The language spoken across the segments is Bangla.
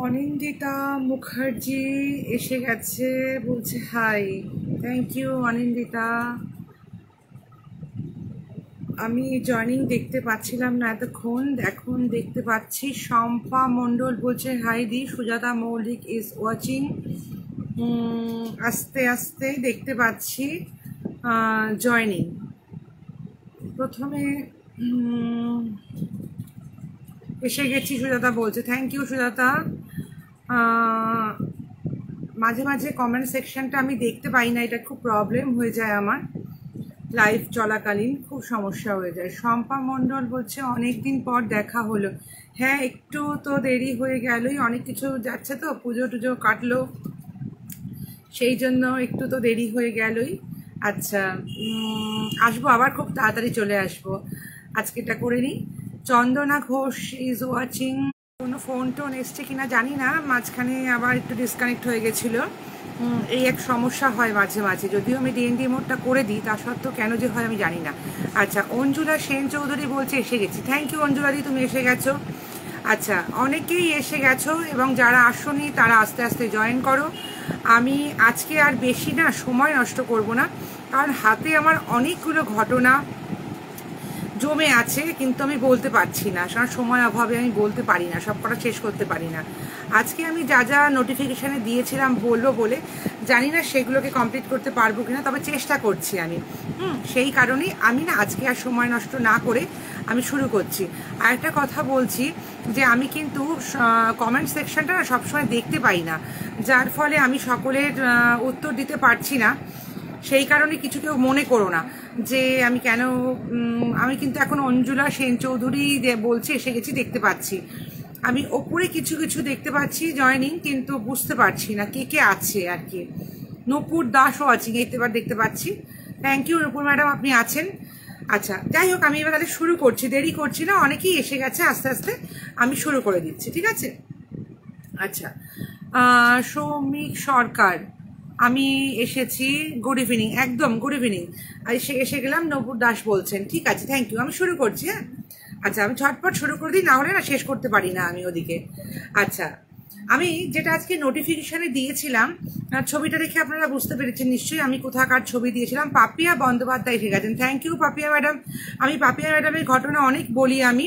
অনিন্দিতা মুখার্জি এসে গেছে, বলছে হাই। Thank you Anindita. আমি জয়নিং দেখতে পাচ্ছিলাম না এতক্ষণ, এখন দেখতে পাচ্ছি। শম্পা মণ্ডল বলছে হাই দি। সুজাতা মৌলিক ইজ ওয়াচিং। আস্তে আস্তে দেখতে পাচ্ছি জয়নিং। প্রথমে এসে গেছি, সুজাতা বলছে। Thank you Sujata. মাঝে মাঝে কমেন্ট সেকশনটা আমি দেখতে পাই না, এটা খুব প্রবলেম হয়ে যায় আমার লাইভ চলাকালীন, খুব সমস্যা হয়ে যায়। শম্পা মণ্ডল বলছে অনেকদিন পর দেখা হলো। হ্যাঁ, একটু তো দেরি হয়ে গেলই, অনেক কিছু যাচ্ছে তো, পুজো টুজো কাটলো, সেই জন্য একটু তো দেরি হয়ে গেলই। আচ্ছা, আসবো আবার, খুব তাড়াতাড়ি চলে আসবো। আজকে এটা করে নিই। চন্দনা ঘোষ ইজ ওয়াচিং। কোনো ফোন টোন এসছে কিনা জানি না, মাঝখানে আবার একটু ডিসকানেক্ট হয়ে গেছিলো। এই এক সমস্যা হয় মাঝে মাঝে, যদিও আমি ডিএনডি মোডটা করে দিই, তা সত্ত্বেও কেন যে হয় আমি জানি না। আচ্ছা, অঞ্জুলা সেন চৌধুরী বলছে এসে গেছি। থ্যাংক ইউ অঞ্জুলাদি, তুমি এসে গেছো। আচ্ছা, অনেকেই এসে গেছো এবং যারা আসোনি তারা আস্তে আস্তে জয়েন করো। আমি আজকে আর বেশি না সময় নষ্ট করব না, কারণ হাতে আমার অনেকগুলো ঘটনা জমে আছে, কিন্তু আমি বলতে পারছি না, কারণ সময় অভাবে আমি বলতে পারি না, সব কটা শেষ করতে পারি না। আজকে আমি যা যা নোটিফিকেশানে দিয়েছিলাম বলবো বলে, জানি না সেগুলোকে কমপ্লিট করতে পারবো কিনা, তবে চেষ্টা করছি আমি। সেই কারণেই আমি না আজকে আর সময় নষ্ট না করে আমি শুরু করছি। আর একটা কথা বলছি যে আমি কিন্তু কমেন্ট সেকশনটা না সবসময় দেখতে পাই না, যার ফলে আমি সকলের উত্তর দিতে পারছি না। সেই কারণে কিছু কেউ মনে করো না যে আমি কেন। আমি কিন্তু এখন অঞ্জুলা সেন চৌধুরী বলছে এসে গেছি দেখতে পাচ্ছি। আমি ওপরে কিছু কিছু দেখতে পাচ্ছি জয়নিং, কিন্তু বুঝতে পারছি না কে কে আছে আর কি। নূপুর দাসও আছে, এবার দেখতে পাচ্ছি। থ্যাংক ইউ নূপুর ম্যাডাম, আপনি আছেন। আচ্ছা, যাই হোক, আমি এবার তাহলে শুরু করছি, দেরি করছি না, অনেকেই এসে গেছে, আস্তে আস্তে আমি শুরু করে দিচ্ছি, ঠিক আছে? আচ্ছা, সৌমিক সরকার, আমি এসেছি। গুড ইভিনিং, একদম গুড ইভিনিং। এসে গেলাম। নবুর দাস বলছেন, ঠিক আছে, থ্যাংক ইউ। আমি শুরু করছি, হ্যাঁ। আচ্ছা, আমি ঝটপট শুরু করে দিই, না হলে না শেষ করতে পারি না আমি ওদিকে। আচ্ছা, আমি যেটা আজকে নোটিফিকেশানে দিয়েছিলাম, ছবিটা দেখে আপনারা বুঝতে পেরেছেন নিশ্চয়ই আমি কোথাকার ছবি দিয়েছিলাম। পাপিয়া বন্দ্যোপাধ্যায় এসে গেছেন। Thank you Papiya madam. আমি পাপিয়া ম্যাডামের ঘটনা অনেক বলি, আমি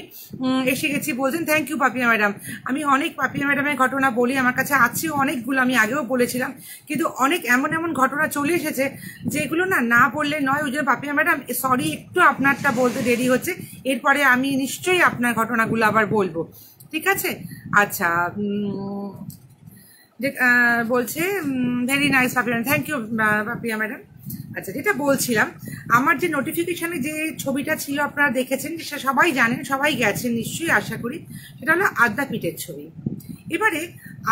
এসে গেছি বলছেন। Thank you Papiya madam. আমি অনেক পাপিয়া ম্যাডামের ঘটনা বলি, আমার কাছে আছেও অনেকগুলো, আমি আগেও বলেছিলাম, কিন্তু অনেক এমন এমন ঘটনা চলে এসেছে যেগুলো না বললে নয়। ওই জন্য পাপিয়া ম্যাডাম সরি, একটু আপনারটা বলতে দেরি হচ্ছে, এরপরে আমি নিশ্চয়ই আপনার ঘটনাগুলো আবার বলবো, ঠিক আছে? আচ্ছা, বলছে very nice Papiya, thank you Papiya madam. আচ্ছা, যেটা বলছিলাম, আমার যে নোটিফিকেশানে যে ছবিটা ছিল আপনারা দেখেছেন, সেটা সবাই জানেন, সবাই গেছেন নিশ্চয়ই আশা করি, সেটা হলো আদ্যাপীঠের ছবি। এবারে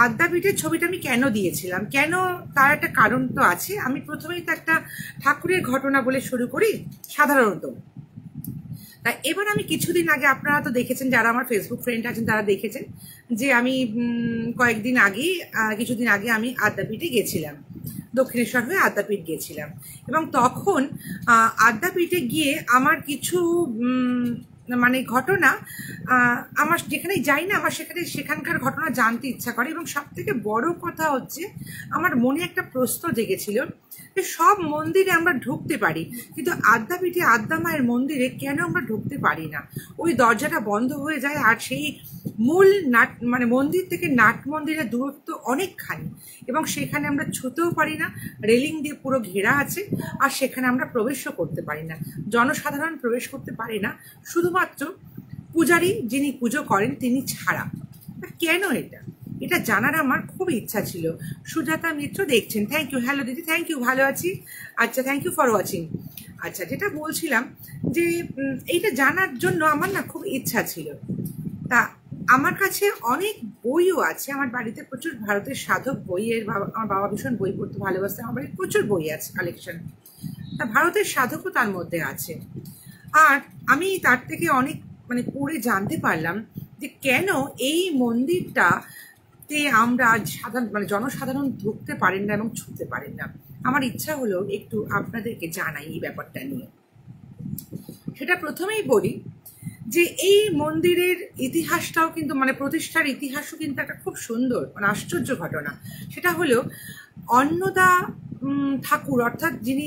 আদ্যাপীঠের ছবিটা আমি কেন দিয়েছিলাম, কেন, তার একটা কারণ তো আছে। আমি প্রথমেই তো একটা ঠাকুরের ঘটনা বলে শুরু করি সাধারণত। তা এবার আমি কিছুদিন আগে, আপনারা তো দেখেছেন, যারা আমার ফেসবুক ফ্রেন্ড আছেন তারা দেখেছেন যে আমি কিছুদিন আগে আমি আদ্যাপীঠে গেছিলাম, দক্ষিণেশ্বর হয়ে আদ্যাপীঠ গেছিলাম। এবং তখন আদ্যাপীঠে গিয়ে আমার কিছু মানে ঘটনা, আমার যেখানেই যাই না, আমার সেখানকার ঘটনা জানতে ইচ্ছা করে। এবং সব থেকে বড় কথা হচ্ছে, আমার মনে একটা প্রশ্ন জেগেছিল যে সব মন্দিরে আমরা ঢুকতে পারি, কিন্তু আদ্যাপীঠে আদ্যা মায়ের মন্দিরে কেন আমরা ঢুকতে পারি না? ওই দরজাটা বন্ধ হয়ে যায়, আর সেই মূল মানে মন্দির থেকে নাট মন্দিরের দূরত্ব অনেকখানি, এবং সেখানে আমরা ছুতেও পারি না, রেলিং দিয়ে পুরো ঘেরা আছে, আর সেখানে আমরা প্রবেশও করতে পারি না, জনসাধারণ প্রবেশ করতে পারে না, শুধুমাত্র পূজারী যিনি পুজো করেন তিনি ছাড়া। কেন এটা জানার আমার খুব ইচ্ছা ছিল। সুজাতা মিত্র দেখছেন, থ্যাংক ইউ। হ্যালো দিদি, থ্যাংক ইউ, ভালো আছি। আচ্ছা, থ্যাংক ইউ ফর ওয়াচিং। আচ্ছা, যেটা বলছিলাম যে এইটা জানার জন্য আমার না খুব ইচ্ছা ছিল। তা আমার কাছে অনেক বইও আছে, আমার বাড়িতে প্রচুর ভারতের সাধক বইয়ের, আমার বাবা ভীষণ বই পড়তে ভালোবাসে, আমার বাড়িতে প্রচুর বই আছে কালেকশন। তা ভারতের সাধকও তার মধ্যে আছে। আর আমি তার থেকে অনেক মানে পড়ে জানতে পারলাম যে কেন এই মন্দিরটাতে আমরা মানে জনসাধারণ ঢুকতে পারেন না এবং ছুঁতে পারেন না। আমার ইচ্ছা হলো একটু আপনাদেরকে জানাই এই ব্যাপারটা নিয়ে। সেটা প্রথমেই বলি যে এই মন্দিরের ইতিহাসটাও কিন্তু মানে প্রতিষ্ঠার ইতিহাসও কিন্তু একটা খুব সুন্দর মানে আশ্চর্য ঘটনা। সেটা হলো অন্নদা ঠাকুর, অর্থাৎ যিনি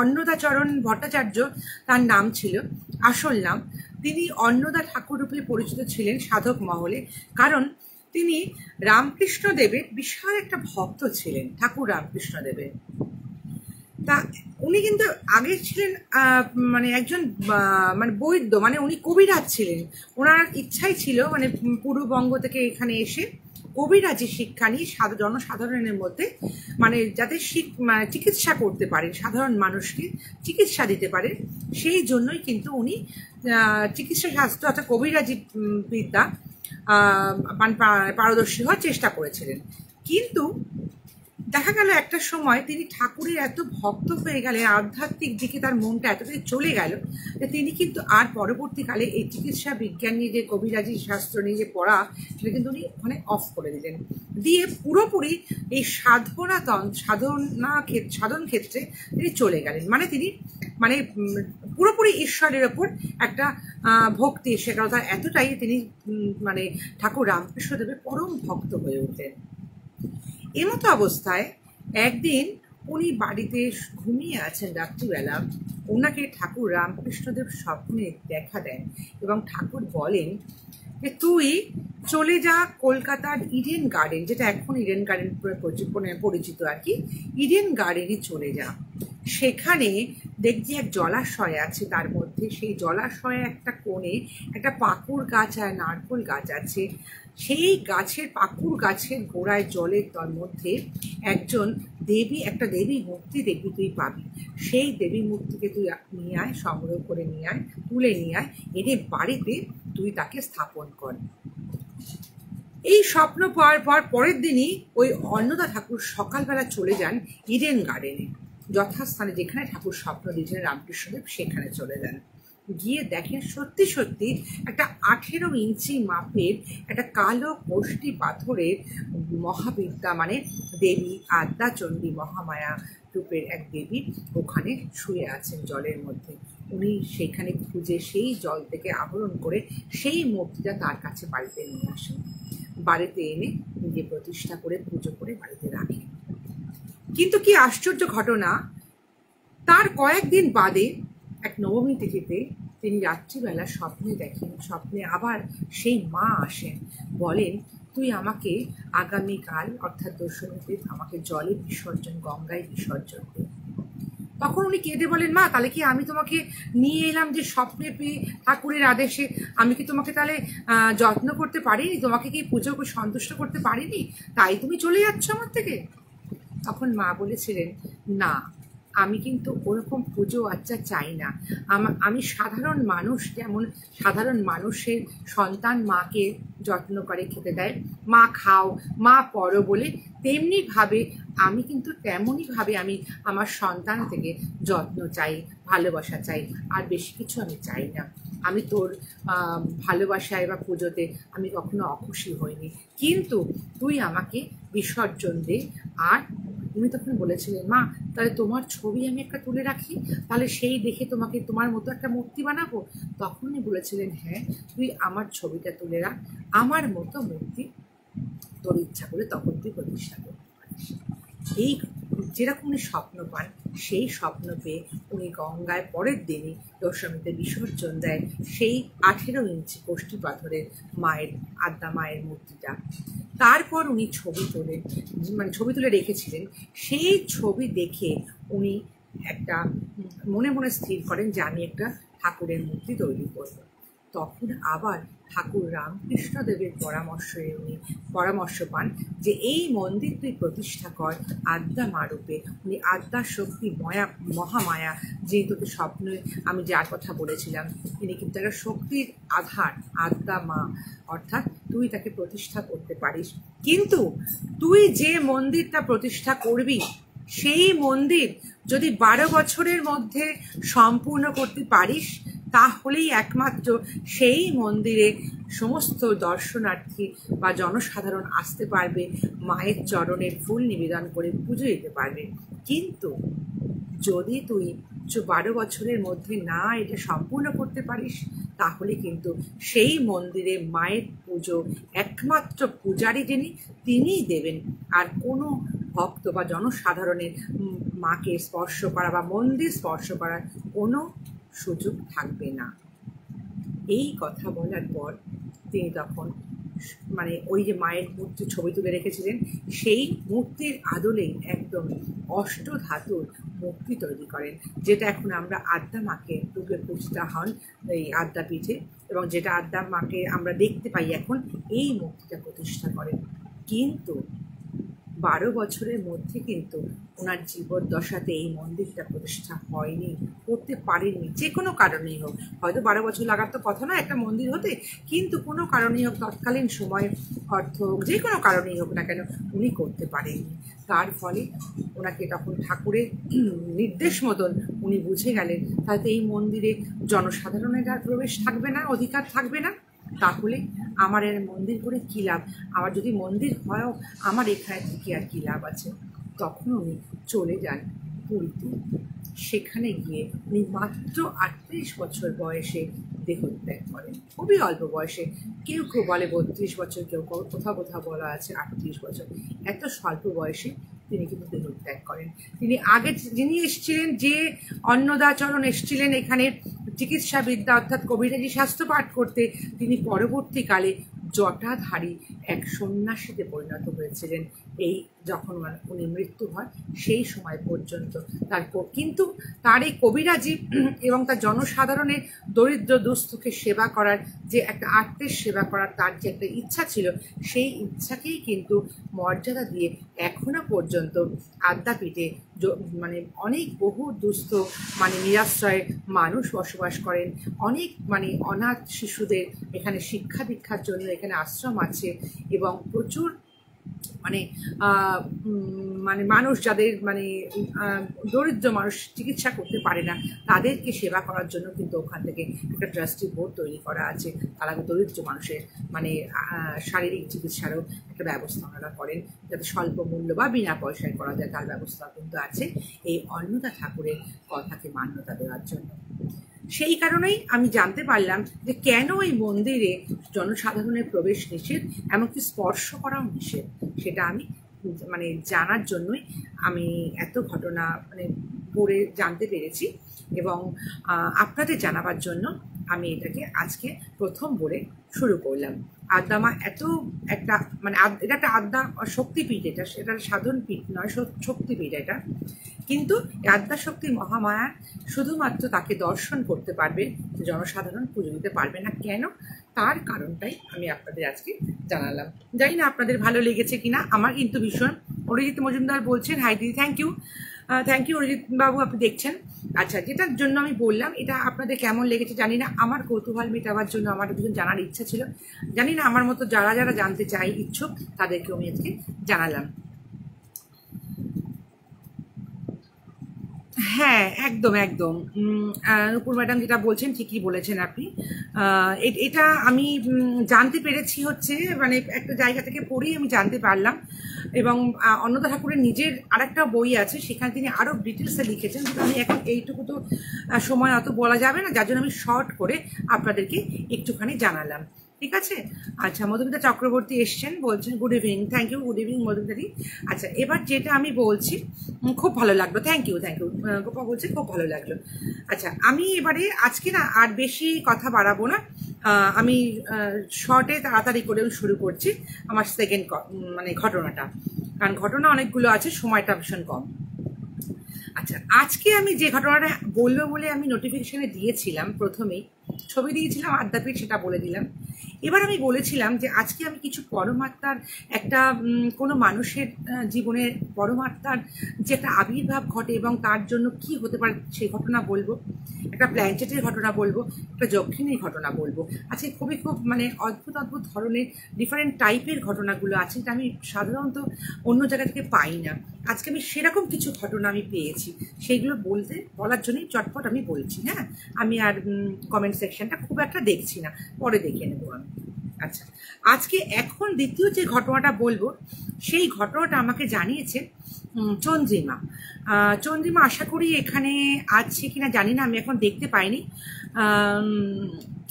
অন্নদাচরণ ভট্টাচার্য তার নাম ছিল, আসল নাম। তিনি অন্নদা ঠাকুর রূপে পরিচিত ছিলেন সাধক মহলে, কারণ তিনি রামকৃষ্ণদেবের বিশাল একটা ভক্ত ছিলেন, ঠাকুর রামকৃষ্ণদেবের। তা উনি কিন্তু আগে ছিলেন মানে একজন মানে বৈদ্য, মানে উনি কবিরাজ ছিলেন। ওনার ইচ্ছাই ছিল মানে পূর্ববঙ্গ থেকে এখানে এসে কবিরাজি শিক্ষা নিয়ে জনসাধারণের মধ্যে মানে যাতে চিকিৎসা করতে পারেন, সাধারণ মানুষকে চিকিৎসা দিতে পারে, সেই জন্যই কিন্তু উনি চিকিৎসা শাস্ত্র অর্থাৎ কবিরাজি বিদ্যা পারদর্শী হওয়ার চেষ্টা করেছিলেন। কিন্তু দেখা গেল একটা সময় তিনি ঠাকুরের এত ভক্ত হয়ে গেলেন, আধ্যাত্মিক দিকে তার মনটা এতটাই চলে গেল যে তিনি কিন্তু আর পরবর্তীকালে এই চিকিৎসা বিজ্ঞান নিয়ে যে কবিরাজি শাস্ত্র নিয়ে যে পড়া, সেটা কিন্তু উনি ওখানে অফ করে দিলেন, দিয়ে পুরোপুরি এই সাধন ক্ষেত্রে তিনি চলে গেলেন। মানে তিনি মানে পুরোপুরি ঈশ্বরের ওপর একটা ভক্তি এসে গেল তার, এতটাই তিনি মানে ঠাকুর রামকৃষ্ণদেবের পরম ভক্ত হয়ে উঠলেন। এমতো অবস্থায় একদিন উনি বাড়িতে ঘুমিয়ে আছেন রাত্রিবেলা, ওনাকে ঠাকুর রামকৃষ্ণদেব স্বপ্নে দেখা দেন এবং ঠাকুর বলেন যে তুই চলে যা কলকাতার ইডেন গার্ডেন, যেটা এখন ইডেন গার্ডেন পরিচিত আর কি, ইডেন গার্ডেনে চলে যা। সেখানে দেখছি এক জলাশয় আছে, তার মধ্যে সেই জলাশয়ে একটা কোণে একটা পাকুড় গাছ আর নারকোল গাছ আছে। সেই গাছের পাকুড় গাছের গোড়ায় জলের তর মধ্যে একটা দেবী মূর্তি দেখবি, তুই পাবি। সেই দেবী মূর্তিকে তুই নিয়ে আয়, সংগ্রহ করে নিয়ে আয়, তুলে নিয়ে আয়, এনে বাড়িতে তুই তাকে স্থাপন কর। এই স্বপ্ন পাওয়ার পর পরের দিনই ওই অন্নদা ঠাকুর সকালবেলা চলে যান ইডেন গার্ডেনে, যথাস্থানে যেখানে ঠাকুর স্বপ্ন দিয়েছেন রামকৃষ্ণদেব, সেখানে চলে যান। গিয়ে দেখেন সত্যি সত্যি একটা 18 ইঞ্চি মাপের একটা কালো কোষ্ঠী পাথরের মহাবিদ্যা মানে দেবী আদ্যাচণ্ডী মহামায়া রূপের এক দেবী ওখানে শুয়ে আছেন জলের মধ্যে। উনি সেখানে খুঁজে সেই জল থেকে আহরণ করে সেই মূর্তিটা তার কাছে বাড়িতে নিয়ে আসেন, বাড়িতে এনে নিজে প্রতিষ্ঠা করে পুজো করে বাড়িতে রাখেন। কিন্তু কি আশ্চর্য ঘটনা, তার কয়েকদিন বাদে এক নবমী তিথিতে তিনি রাত্রিবেলা স্বপ্নে দেখেন, স্বপ্নে আবার সেই মা আসেন, বলেন তুই আমাকে আগামীকাল অর্থাৎ দশমীতে আমাকে জলে বিসর্জন, গঙ্গায় বিসর্জন দে। তখন উনি কেঁদে বলেন, মা তাহলে কি আমি তোমাকে নিয়ে এলাম যে স্বপ্নে পেয়ে ঠাকুরের আদেশে, আমি কি তোমাকে তাহলে যত্ন করতে পারিনি, তোমাকে কি পুজো সন্তুষ্ট করতে পারিনি, তাই তুমি চলে যাচ্ছ আমার থেকে? তখন মা বলেছিলেন, না আমি কিন্তু ওরকম পুজো আচ্চা চাই না। আমি সাধারণ মানুষ, যেমন সাধারণ মানুষের সন্তান মাকে যত্ন করে খেতে দেয়, মা খাও মা পড়ো বলে, তেমনিভাবে আমি কিন্তু তেমনইভাবে আমি আমার সন্তান থেকে যত্ন চাই, ভালোবাসা চাই, আর বেশি কিছু আমি চাই না। আমি তোর ভালোবাসায় বা পুজোতে আমি কখনো অখুশি হইনি, কিন্তু তুই আমাকে বিসর্জন দে। আর উনি তখন বলেছিলেন, মা তাহলে তোমার ছবি আমি একটা তুলে রাখি, তাহলে সেই দেখে তোমাকে তোমার মতো একটা মূর্তি বানাবো। তখন উনি বলেছিলেন, হ্যাঁ তুই আমার ছবিটা তুলে রাখ, আমার মতো মূর্তি তোর ইচ্ছা করে তখন তুই প্রতিষ্ঠা করতে পারিস। এই যেরকম উনি স্বপ্ন পান, সেই স্বপ্ন পেয়ে উনি গঙ্গায় পরের দিনই দশমীতে বিসর্জন দেয় সেই 18 ইঞ্চি কোষ্ঠী পাথরের আদ্যা মায়ের মূর্তিটা। তারপর উনি ছবি তুলে রেখেছিলেন। সেই ছবি দেখে উনি একটা মনে মনে স্থির করেন যে আমি একটা ঠাকুরের মূর্তি তৈরি করব। তখন আবার ঠাকুর রামকৃষ্ণদেবের পরামর্শ পান যে এই মন্দির তুই প্রতিষ্ঠা কর আদ্যা মা রূপে। উনি আদ্যা শক্তি মহামায়া, যেহেতু স্বপ্নে আমি যার কথা বলেছিলাম, তিনি কিন্তু একটা শক্তির আধার, আদ্যা মা, অর্থাৎ তুই তাকে প্রতিষ্ঠা করতে পারিস। কিন্তু তুই যে মন্দিরটা প্রতিষ্ঠা করবি, সেই মন্দির যদি 12 বছরের মধ্যে সম্পূর্ণ করতে পারিস, তাহলেই একমাত্র সেই মন্দিরে সমস্ত দর্শনার্থী বা জনসাধারণ আসতে পারবে, মায়ের চরণের ফুল নিবেদন করে পুজো দিতে পারবে। কিন্তু যদি তুই 12 বছরের মধ্যে না এটা সম্পূর্ণ করতে পারিস, তাহলে কিন্তু সেই মন্দিরে মায়ের পুজো একমাত্র পূজারী যিনি তিনিই দেবেন। আর কোনো ভক্ত বা জনসাধারণের মাকে স্পর্শ করা বা মন্দির স্পর্শ করার কোনো সুযোগ থাকবে না। এই কথা বলার পর তিনি তখন মানে ওই যে মায়ের মূর্তি ছবি তুলে রেখেছিলেন, সেই মূর্তির আদলেই একদম অষ্টধাতুর মূর্তি তৈরি করেন, যেটা এখন আমরা আদ্যা মাকে রূপে পূজিতা হন এই আদ্যাপীঠে, এবং যেটা আদ্যা মাকে আমরা দেখতে পাই এখন এই মূর্তিটা প্রতিষ্ঠা করেন। কিন্তু 12 বছরের মধ্যে কিন্তু ওনার জীবদ্দশাতে এই মন্দিরটা প্রতিষ্ঠা হয়নি, করতে পারেননি, যে কোনো কারণেই হোক। হয়তো 12 বছর লাগার তো কথা না একটা মন্দির হতে, কিন্তু কোনো কারণেই হোক, তৎকালীন সময়, অর্থ হোক, যে কোনো কারণেই হোক না কেন উনি করতে পারেননি। তার ফলে ওনাকে তখন ঠাকুরের নির্দেশ মতন উনি বুঝে গেলেন তাতে এই মন্দিরে জনসাধারণের আর প্রবেশ থাকবে না, অধিকার থাকবে না, তাহলে আমার এর মন্দির করে কী লাভ, আমার যদি মন্দির হয়ও আমার এখানে থেকে আর কী লাভ আছে। তখন উনি চলে যান পুরীতে। সেখানে গিয়ে উনি মাত্র 38 বছর বয়সে দেহত্যাগ করেন, খুবই অল্প বয়সে। কেউ কেউ বলে 32 বছর, কেউ কোথাও কোথাও বলা আছে 38 বছর। এত স্বল্প বয়সে তিনি কিন্তু দেহত্যাগ করেন। তিনি আগে যিনি এসেছিলেন, যে অন্নদাচরণ এসেছিলেন এখানে চিকিৎসাবিদ্যা অর্থাৎ কবিরাজি শাস্ত্র পাঠ করতে, তিনি পরবর্তীকালে জটাধারী এক সন্ন্যাসীতে পরিণত হয়েছিলেন এই যখন উনি মৃত্যু হয় সেই সময় পর্যন্ত। কিন্তু তার এই কবিরাজি এবং তার জনসাধারণের দরিদ্র দুস্থকে সেবা করার যে একটা আত্মের সেবা করার তার যে একটা ইচ্ছা ছিল, সেই ইচ্ছাকেই কিন্তু মর্যাদা দিয়ে এখনো পর্যন্ত আদ্যাপীঠে মানে অনেক বহু দুস্থ মানে নিরাশ্রয়ে মানুষ বসবাস করেন। অনেক মানে অনাথ শিশুদের এখানে শিক্ষা দীক্ষার জন্য এখানে আশ্রম আছে, এবং প্রচুর মানে মানে মানুষ যাদের মানে দরিদ্র মানুষ চিকিৎসা করতে পারে না, তাদেরকে সেবা করার জন্য কিন্তু ওখান থেকে একটা ট্রাস্টি বোর্ড তৈরি করা আছে। তারা দরিদ্র মানুষের মানে শারীরিক চিকিৎসারও একটা ব্যবস্থা ওনারা করেন, যাতে স্বল্প মূল্য বা বিনা পয়সায় করা যায় তার ব্যবস্থা কিন্তু আছে এই অন্নদা ঠাকুরের কথাকে মান্যতা দেওয়ার জন্য। সেই কারণেই আমি জানতে পারলাম যে কেন এই মন্দিরে জনসাধারণের প্রবেশ নিষেধ, এমনকি স্পর্শ করাও নিষেধ। সেটা আমি মানে জানার জন্যই আমি এত ঘটনা মানে পড়ে জানতে পেরেছি, এবং আপনাদের জানাবার জন্য আমি এটাকে আজকে প্রথম বলে শুরু করলাম। আদ্যা মা এত একটা মানে এটা একটা আদ্যা শক্তিপীঠ, এটা সাধন পীঠ নয়, শক্তিপীঠ এটা। কিন্তু আদ্যা শক্তি মহামায়া শুধুমাত্র তাকে দর্শন করতে পারবে, জনসাধারণ পুজো দিতে পারবে না। কেন? তার কারণটাই আমি আপনাদের আজকে জানালাম। জানি না আপনাদের ভালো লেগেছে কিনা, আমার কিন্তু ভীষণ। অরিজিৎ মজুমদার বলছেন হাই দিদি, থ্যাংক ইউ অরিজিৎ বাবু, আপনি দেখছেন। আচ্ছা, যেটার জন্য আমি বললাম এটা আপনাদের কেমন লেগেছে জানি না, আমার কৌতূহল মেটাবার জন্য আমার ভীষণ জানার ইচ্ছা ছিল। জানি না আমার মতো যারা যারা জানতে চাই ইচ্ছুক তাদেরকে আমি আজকে জানালাম। হ্যাঁ, একদম একদম নূপুর ম্যাডাম যেটা বলছেন ঠিকই বলেছেন আপনি। এটা আমি জানতে পেরেছি হচ্ছে মানে একটা জায়গা থেকে পড়েই আমি জানতে পারলাম, এবং অন্নদা ঠাকুরের নিজের আরেকটা বই আছে, সেখানে তিনি আরও ডিটেলসে লিখেছেন। আমি এখন এইটুকু তো সময় অত বলা যাবে না, যার জন্য আমি শর্ট করে আপনাদেরকে একটুখানি জানালাম। ঠিক আছে? আচ্ছা, মধুমিতা চক্রবর্তী এসছেন, বলছেন good evening. Thank you, good evening মধুমিতাদি। আচ্ছা, এবার যেটা আমি বলছি খুব ভালো লাগলো, থ্যাংক ইউ গোপা বলছে খুব ভালো লাগলো। আচ্ছা, আমি এবারে আজকে না আর বেশি কথা বাড়াবো না, আমি শর্টে তাড়াতাড়ি করে শুরু করছি আমার সেকেন্ড মানে ঘটনাটা, কারণ ঘটনা অনেকগুলো আছে, সময়টা ভীষণ কম। আচ্ছা, আজকে আমি যে ঘটনাটা বলবো বলে আমি নোটিফিকেশনে দিয়েছিলাম, প্রথমেই ছবি দিয়েছিলাম আদ্যাপীঠ, সেটা বলে দিলাম। এবার আমি বলেছিলাম যে আজকে আমি কিছু পরমাত্মার একটা কোনো মানুষের জীবনের পরমাত্মার যে একটা আবির্ভাব ঘটে এবং তার জন্য কি হতে পারে সেই ঘটনা বলবো, একটা প্ল্যানেটের ঘটনা বলবো, একটা যক্ষিণীর ঘটনা বলবো। আজকে খুবই খুব মানে অদ্ভুত অদ্ভুত ধরনের ডিফারেন্ট টাইপের ঘটনাগুলো আছে, যেটা আমি সাধারণত অন্য জায়গা থেকে পাই না। আজকে আমি সেরকম কিছু ঘটনা আমি পেয়েছি, সেইগুলো বলার জন্যই চটপট আমি বলছি। হ্যাঁ, আমি আর কমেন্ট সেকশনটা খুব একটা দেখছি না, পরে দেখে নেবো আমি। আচ্ছা, আজকে এখন দ্বিতীয় যে ঘটনাটা বলবো সেই ঘটনাটা আমাকে জানিয়েছে চন্দ্রিমা। চন্দ্রিমা আশা করি এখানে আছে কিনা জানি না, আমি এখন দেখতে পাইনি।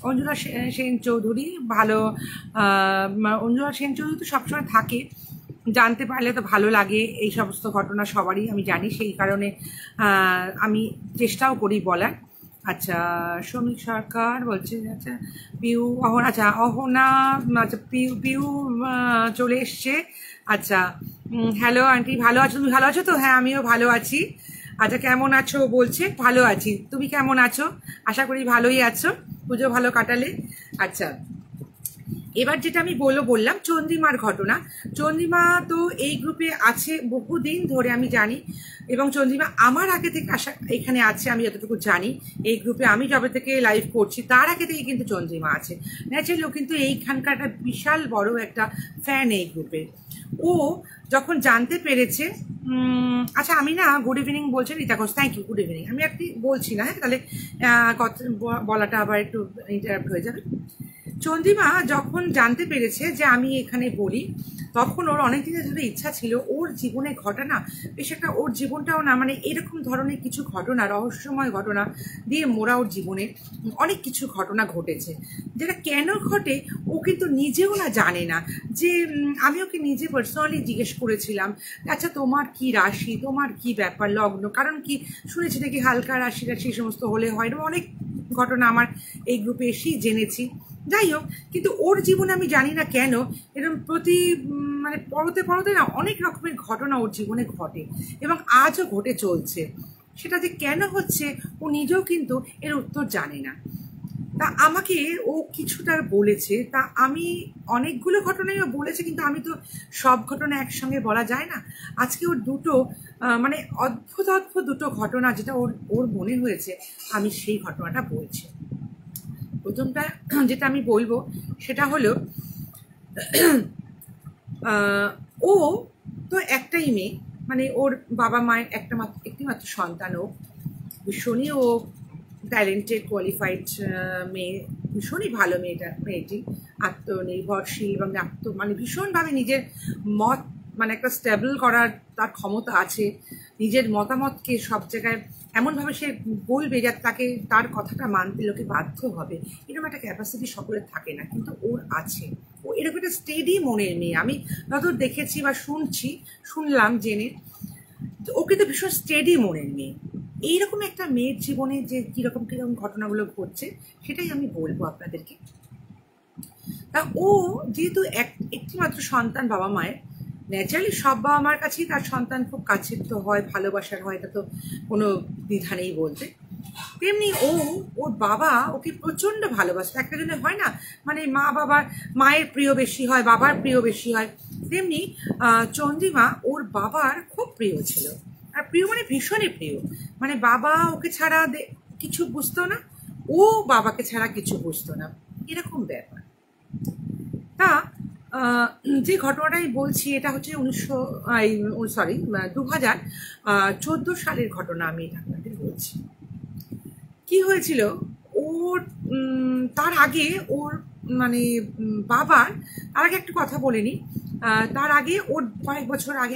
অঞ্জুলা সেন চৌধুরী ভালো, অঞ্জুলা সেন চৌধুরী তো সবসময় থাকে, জানতে পারলে তো ভালো লাগে এই সমস্ত ঘটনা সবারই, আমি জানি, সেই কারণে আমি চেষ্টাও করি বলার। আচ্ছা, শ্রমিক সরকার বলছে, আচ্ছা পিউ আচ্ছা অহনা, আচ্ছা পিউ চলে এসছে। আচ্ছা, হ্যালো আন্টি, ভালো আছো? তুমি ভালো আছো তো? হ্যাঁ, আমিও ভালো আছি। আচ্ছা, কেমন আছো বলছে? ভালো আছি, তুমি কেমন আছো? আশা করি ভালোই আছো, পুজো ভালো কাটালে। আচ্ছা, এবার যেটা আমি বললাম চন্দ্রিমার ঘটনা। চন্দ্রিমা তো এই গ্রুপে আছে বহুদিন ধরে, আমি জানি, এবং চন্দ্রিমা আমার আগে থেকে এখানে আছে, আমি যতটুকু জানি। এই গ্রুপে আমি যবে থেকে লাইভ করছি তার আগে থেকে কিন্তু চন্দ্রিমা আছে। ন্যাচারালি ও কিন্তু এইখানকার একটা বিশাল বড় একটা ফ্যান এই গ্রুপের। ও যখন জানতে পেরেছে, আচ্ছা আমি না গুড ইভিনিং বলছি Rita Ghosh, thank you, good evening. আমি একটি বলছি না, হ্যাঁ, তাহলে কথা বলাটা আবার একটু ইন্টারাপ্ট হয়ে যাবে। চন্দ্রিমা যখন জানতে পেরেছে যে আমি এখানে বলি, তখন ওর অনেক দিনের ধরে ইচ্ছা ছিল ওর জীবনে ঘটনা, বেশ একটা, ওর জীবনটাও না মানে এরকম ধরনের কিছু ঘটনা, রহস্যময় ঘটনা দিয়ে মোরা ওর জীবনে অনেক কিছু ঘটনা ঘটেছে, যেটা কেন ঘটে ও কিন্তু নিজেও না জানে না। যে আমি ওকে নিজে পার্সোনালি জিজ্ঞেস করেছিলাম, আচ্ছা তোমার কি রাশি, তোমার কি ব্যাপার, লগ্ন, কারণ কি শুনেছি নাকি হালকা রাশি রাশি সমস্ত হলে হয়, অনেক ঘটনা আমার এই গ্রুপে এসেই জেনেছি। যাই হোক, কিন্তু ওর জীবনে আমি জানি না কেন এরকম মানে পরতে না অনেক রকমের ঘটনা ওর জীবনে ঘটে, এবং আজও ঘটে চলছে। সেটা যে কেন হচ্ছে ও নিজেও কিন্তু এর উত্তর জানে না। তা আমাকে ও কিছুটা বলেছে, তা আমি অনেকগুলো ঘটনাই ও বলেছে, কিন্তু আমি তো সব ঘটনা একসঙ্গে বলা যায় না। আজকে ওর দুটো মানে অদ্ভুত অদ্ভুত দুটো ঘটনা যেটা ওর মনে হয়েছে, আমি সেই ঘটনাটা বলছি। প্রথমটা যেটা আমি বলবো সেটা হলো, ও তো একটাই মেয়ে, মানে ওর বাবা মায়ের একটি মাত্র সন্তান। ও ভীষণই ও ট্যালেন্টেড, কোয়ালিফাইড মেয়ে, ভীষণই ভালো মেয়েটি, আত্মনির্ভরশীল এবং মানে ভীষণভাবে নিজের মত মানে একটা স্টেবল করার তার ক্ষমতা আছে। নিজের মতামতকে সব জায়গায় এমনভাবে সে বলবে যাতে তাকে তার কথাটা মানতে লোকে বাধ্য হবে, এরকম একটা ক্যাপাসিটি সকলের থাকে না, কিন্তু ওর আছে। ও এরকম একটা স্টেডি মনের মেয়ে, আমি যত দেখেছি বা শুনলাম জেনে, ও কিন্তু ভীষণ স্টেডি মনের মেয়ে। এইরকম একটা মেয়ের জীবনে যে কিরকম ঘটনাগুলো ঘটছে সেটাই আমি বলবো আপনাদেরকে। তা ও যেহেতু একটি মাত্র সন্তান বাবা মায়ের, ন্যাচারালি সব বাবা মার কাছেই তার সন্তান খুব কাছের তো হয়, ভালোবাসার হয়, তা তো কোনো দ্বিধা নেই বলতে। তেমনি ওর বাবা ওকে প্রচণ্ড ভালোবাসত। একটা জন্য হয় না, মানে মায়ের প্রিয় বেশি হয়, বাবার প্রিয় বেশি হয়, তেমনি চন্দ্রিমা ওর বাবার খুব প্রিয় ছিল। আর প্রিয় মানে ভীষণই প্রিয়, মানে বাবা ওকে ছাড়া কিছু বুঝতো না, ও বাবাকে ছাড়া কিছু বুঝতো না, এরকম ব্যাপার। তা যে ঘটনাটা আমি বলছি এটা হচ্ছে 2014 সালের ঘটনা, আমি এটা আপনাদের বলছি। কি হয়েছিল, ওর তার আগে ওর মানে বাবার, তার আগে একটা কথা বলে নি, তার আগে ওর কয়েক বছর আগে,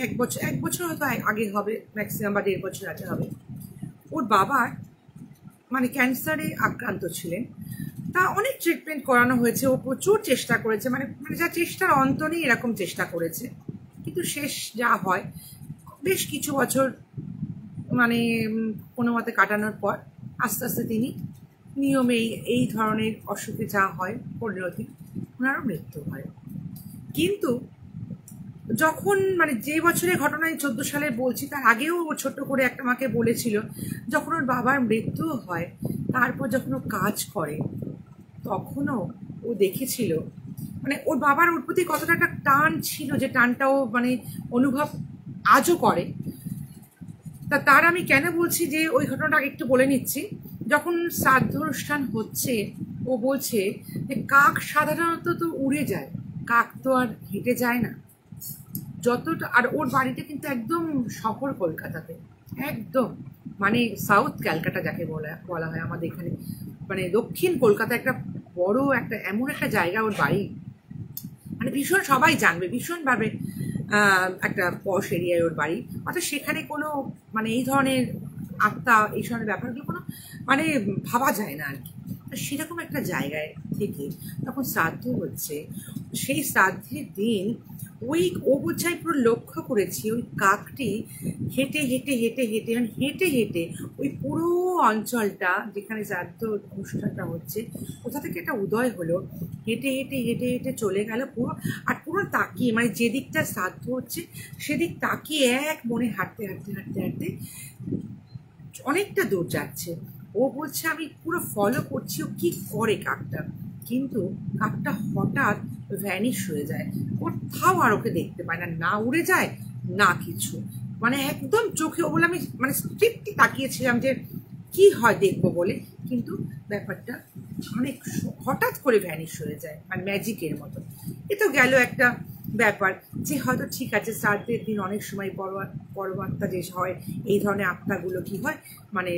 এক বছর হয়তো আগে হবে ম্যাক্সিমাম, বা 1.5 বছর আগে হবে, ওর বাবার মানে ক্যান্সারে আক্রান্ত ছিলেন। তা অনেক ট্রিটমেন্ট করানো হয়েছে, ও প্রচুর চেষ্টা করেছে, মানে যা চেষ্টার অন্ত নেই এরকম চেষ্টা করেছে, কিন্তু শেষ যা হয়, বেশ কিছু বছর মানে কোনো মতে কাটানোর পর আস্তে আস্তে তিনি নিয়মে এই ধরনের অসুখে যা হয় পরিণতি, ওনারও মৃত্যু হয়। কিন্তু যখন মানে যে বছরের ঘটনা 14 সালে বলছি, তার আগেও ও ছোট্ট করে একটা মাকে বলেছিল, যখন ওর বাবার মৃত্যু হয় তারপর যখন ও কাজ করে তখনও ও দেখেছিল, মানে ওর বাবার ওর প্রতি কতটা একটা টান ছিল, যে টানটাও মানে অনুভব আজও করে। তার আমি কেন বলছি যে ওই ঘটনাটা একটু বলে নিচ্ছি। যখন শ্রাদ্ধ অনুষ্ঠান হচ্ছে, ও বলছে যে কাক সাধারণত তো উড়ে যায়, কাক তো আর হেঁটে যায় না যতটা। আর ওর বাড়িটা কিন্তু একদম শহর কলকাতাতে, একদম মানে সাউথ ক্যালকাটা যাকে বলা হয় আমাদের এখানে, মানে দক্ষিণ কলকাতা একটা বড় একটা এমন একটা জায়গা ওর বাড়ি। মানে ভীষণ সবাই জানবে, ভীষণভাবে একটা পশ এরিয়ায় ওর বাড়ি, অর্থাৎ সেখানে কোনো মানে এই ধরনের আত্মা এই ধরনের ব্যাপারগুলো কোনো মানে ভাবা যায় না আর কি। সেরকম একটা জায়গায় থেকে তখন শ্রাদ্ধ হচ্ছে, সেই শ্রাদ্ধের দিন ওই ও বোঝাই পুরো লক্ষ্য করেছি ওই কাকটি হেঁটে হেঁটে হেঁটে হেঁটে মানে হেঁটে হেঁটে ওই পুরো অঞ্চলটা যেখানে শ্রাদ্ধ অনুষ্ঠানটা হচ্ছে কোথা থেকে একটা উদয় হলো, হেঁটে হেঁটে হেঁটে হেঁটে চলে গেল পুরো, আর পুরো তাকিয়ে মানে যেদিকটা শ্রাদ্ধ হচ্ছে সেদিক তাকিয়ে এক মনে হাঁটতে হাঁটতে হাঁটতে হাঁটতে অনেকটা দূর যাচ্ছে। ও বলছে আমি পুরো ফলো করছি ও কি করে কাকটা, কিন্তু কাকটা হঠাৎ ভ্যানিশ হয়ে যায়, কোথাও আর ওকে দেখতে পায় না, না উড়ে যায় না কিছু, মানে একদম চোখে, ও বলে আমি মানে স্ট্রিক্টলি তাকিয়েছিলাম যে কি হয় দেখবো বলে, কিন্তু ব্যাপারটা অনেক হঠাৎ করে ভ্যানিশ হয়ে যায় মানে ম্যাজিকের মতো। এ তো গেল একটা ব্যাপার যে হয়তো ঠিক আছে শ্রাদ্ধের দিন অনেক সময় পরমাত্মা যে হয় এই ধরনের আত্মাগুলো কি হয় মানে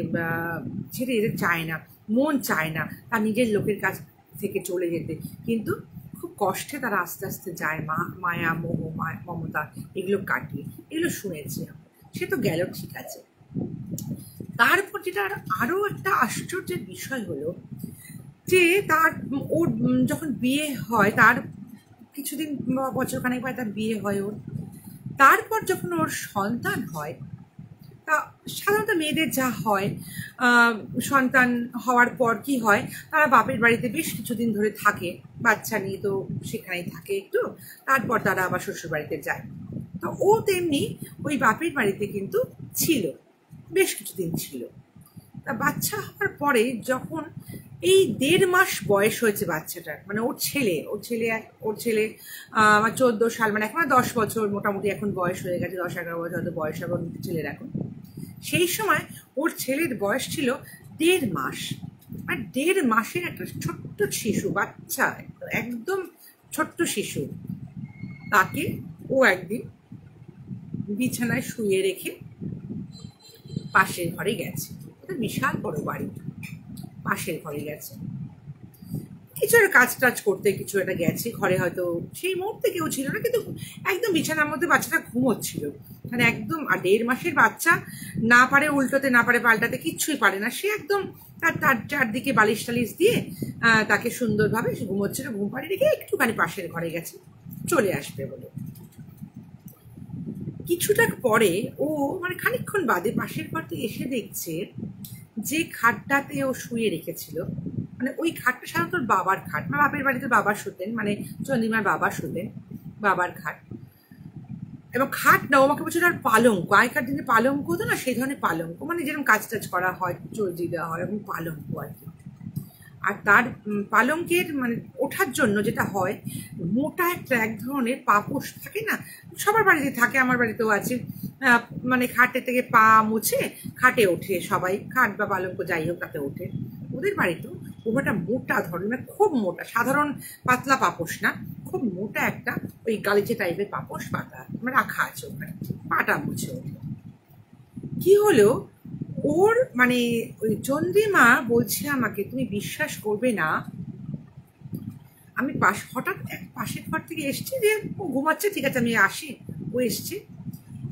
ছেড়ে যেতে চায় না, মন চায় না তার নিজের লোকের কাছ থেকে চলে যেতে, কিন্তু খুব কষ্টে তারা আস্তে আস্তে যায় মায়া মোহ মমতা এগুলো কাটিয়ে, এগুলো শুনেছি আমরা। সে তো গেল ঠিক আছে। তারপর যেটা আরও একটা আশ্চর্যের বিষয় হলো যে তার ওর যখন বিয়ে হয়, তার কিছুদিন বছরখানেক পরে তার বিয়ে হয় ওর, তারপর যখন ওর সন্তান হয়, তা সাধারণত মেয়েদের যা হয় সন্তান হওয়ার পর কি হয় তারা বাপের বাড়িতে বেশ কিছুদিন ধরে থাকে, বাচ্চা নিয়ে তো সেখানেই থাকে একটু, তারপর তারা আবার শ্বশুর বাড়িতে যায়। তো ও তেমনি ওই বাপের বাড়িতে কিন্তু ছিল, বেশ কিছুদিন ছিল। তা বাচ্চা হওয়ার পরে যখন এই 1.5 মাস বয়স হয়েছে বাচ্চাটার, মানে ওর ছেলে আমার 14 সাল, মানে এখন 10 বছর মোটামুটি এখন বয়স হয়ে গেছে, 10-11 বছর হয়তো বয়স এখন ছেলের এখন। সেই সময় ওর ছেলের বয়স ছিল 1.5 মাস, আর 1.5 মাসের একটা ছোট্ট শিশু বাচ্চা, একদম ছোট্ট শিশু, তাকে ও একদিন বিছানায় শুয়ে রেখে পাশের ঘরে গেছে, ওটা বিশাল বড় বাড়ি, পাশের ঘরে গেছে কিছু একটা কাজ টাজ করতে, কিছু একটা গেছে ঘরে, হয়তো সেই মুহূর্তে কেউ ছিল না, কিন্তু একদম বিছানার মধ্যে বাচ্চাটা ঘুমোচ্ছিল, মানে একদম। আর 1.5 মাসের বাচ্চা না পারে উল্টোতে, না পারে পাল্টাতে, কিচ্ছুই পারে না, সে একদম তার চারদিকে বালিশ টালিশ দিয়ে তাকে সুন্দরভাবে সে ঘুমোচ্ছিল, ঘুম পাড়িয়ে রেখে একটুখানি পাশের ঘরে গেছে চলে আসবে বলে। কিছুটা পরে ও মানে খানিকক্ষণ বাদে পাশের ঘর থেকে এসে দেখছে যে খাটটাতে ও শুয়ে রেখেছিল, মানে ওই খাটটা সাধারণত বাবার খাট, মানে বাপের বাড়িতে বাবা শুতেন, মানে চন্দ্রিমার বাবা শুতেন, বাবার খাট। এবং খাট না, ও আমাকে বলছিল আর পালঙ্ক, আগেকার দিনে পালঙ্ক হতো না, সেই ধরনের পালঙ্ক, মানে যেরকম কাজ টাজ করা হয় চর্জি দেওয়া হয় এবং পালঙ্ক আর কি। আর তার পালঙ্কের মানে ওঠার জন্য যেটা হয় মোটা একটা এক ধরনের পাপোশ থাকে না, সবার বাড়িতে থাকে, আমার বাড়িতেও আছে, মানে খাটে থেকে পা মুছে খাটে ওঠে সবাই, খাট বা পালঙ্ক যাই হোক তাতে ওঠে। ওদের বাড়িতেও ওটা মোটা ধরনের, খুব মোটা, সাধারণ পাতলা পাপোশ না, খুব মোটা একটা ওই গালিচে টাইপের পাপোশ পাতা রাখা আছে ওখানে, পাটা মুছে ওঠে। কি হলো ওর মানে ওই চন্দ্রিমা বলছে আমাকে, তুমি বিশ্বাস করবে না, আমি হঠাৎ এক পাশের ঘর থেকে এসছি, যে ও ঘুমাচ্ছে ঠিক আছে আমি আসি, ও এসছে,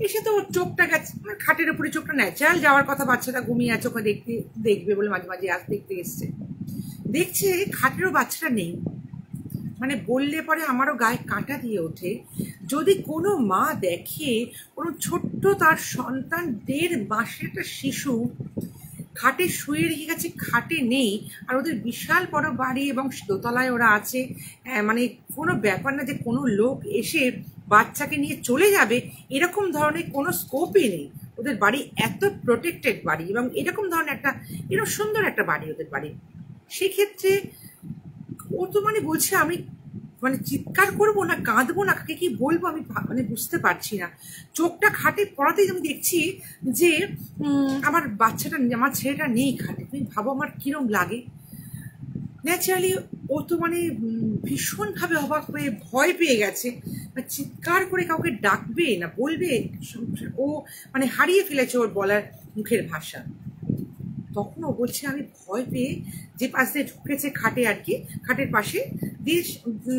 এসে তো ওর চোখটা গেছে খাটের উপরে, চোখটা ন্যাচারাল যাওয়ার কথা, বাচ্চাটা ঘুমিয়ে আছে ওকে দেখবে বলে মাঝে মাঝে দেখতে এসছে, দেখছে খাটেরও বাচ্চাটা নেই, মানে বললে পরে আমারও গায়ে কাঁটা দিয়ে ওঠে। যদি কোনো মা দেখে কোনো ছোট্ট তার সন্তান 1.5 মাসের একটা শিশু খাটে শুয়ে রেখে গেছে, খাটে নেই, আর ওদের বিশাল বড় বাড়ি এবং দোতলায় ওরা আছে, মানে কোনো ব্যাপার না যে কোনো লোক এসে বাচ্চাকে নিয়ে চলে যাবে, এরকম ধরনের কোনো স্কোপই নেই, ওদের বাড়ি এত প্রোটেক্টেড বাড়ি, এবং এরকম ধরনের একটা এরকম সুন্দর একটা বাড়ি ওদের বাড়ি। সেক্ষেত্রে ও তো মানে বলছে আমি মানে চিৎকার করবো না কাঁদবো না, কাকে কি বলবো আমি মানে বুঝতে পারছি না। চোখটা খাটে পড়াতেই আমি দেখছি যে আমার বাচ্চাটা, আমার ছেলেটা নেই খাটে, তুমি ভাবো আমার কিরম লাগে। ন্যাচারালি ও তো মানে ভীষণভাবে অবাক হয়ে ভয় পেয়ে গেছে, চিৎকার করে কাউকে ডাকবে না বলবে, ও মানে হারিয়ে ফেলেছে ওর বলার মুখের ভাষা। তখন ও বলছে আমি ভয় পেয়ে যে পাশ দিয়ে ঢুকেছে খাটে আর কি, খাটের পাশে দিয়ে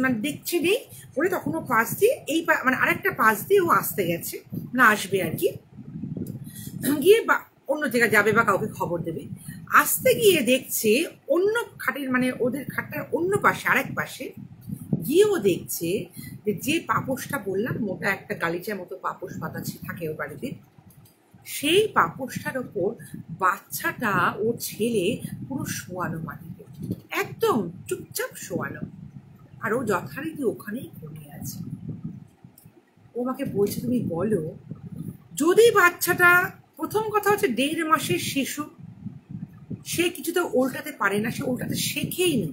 মানে দেখছে নেই ওরে, তখন ও পাশ দিয়ে এই মানে আরেকটা পাশ দিয়ে ও আসতে গেছে, না আসবে আর কি, গিয়ে বা অন্য জায়গায় যাবে বা কাউকে খবর দেবে। আসতে গিয়ে দেখছে অন্য খাটের মানে ওদের খাটটার অন্য পাশে আরেক পাশে গিয়েও দেখছে যে পাপোশটা বললাম মোটা একটা গালিচার মতো পাপোশ পাতা থাকে ওর বাড়িতে, সেই পাপোশটার ওপর বাচ্চাটা ও ছেলে পুরো শোয়ানো মাটিতে, একদম চুপচাপ শোয়ানো, আর ও যথারীতি ওখানেই ঘুমিয়ে আছে। ও আমাকে বলছে তুমি বলো, যদি বাচ্চাটা, প্রথম কথা হচ্ছে 1.5 মাসের শিশু, সে কিছু তো উল্টাতে পারে না, সে উল্টাতে শেখেই নি।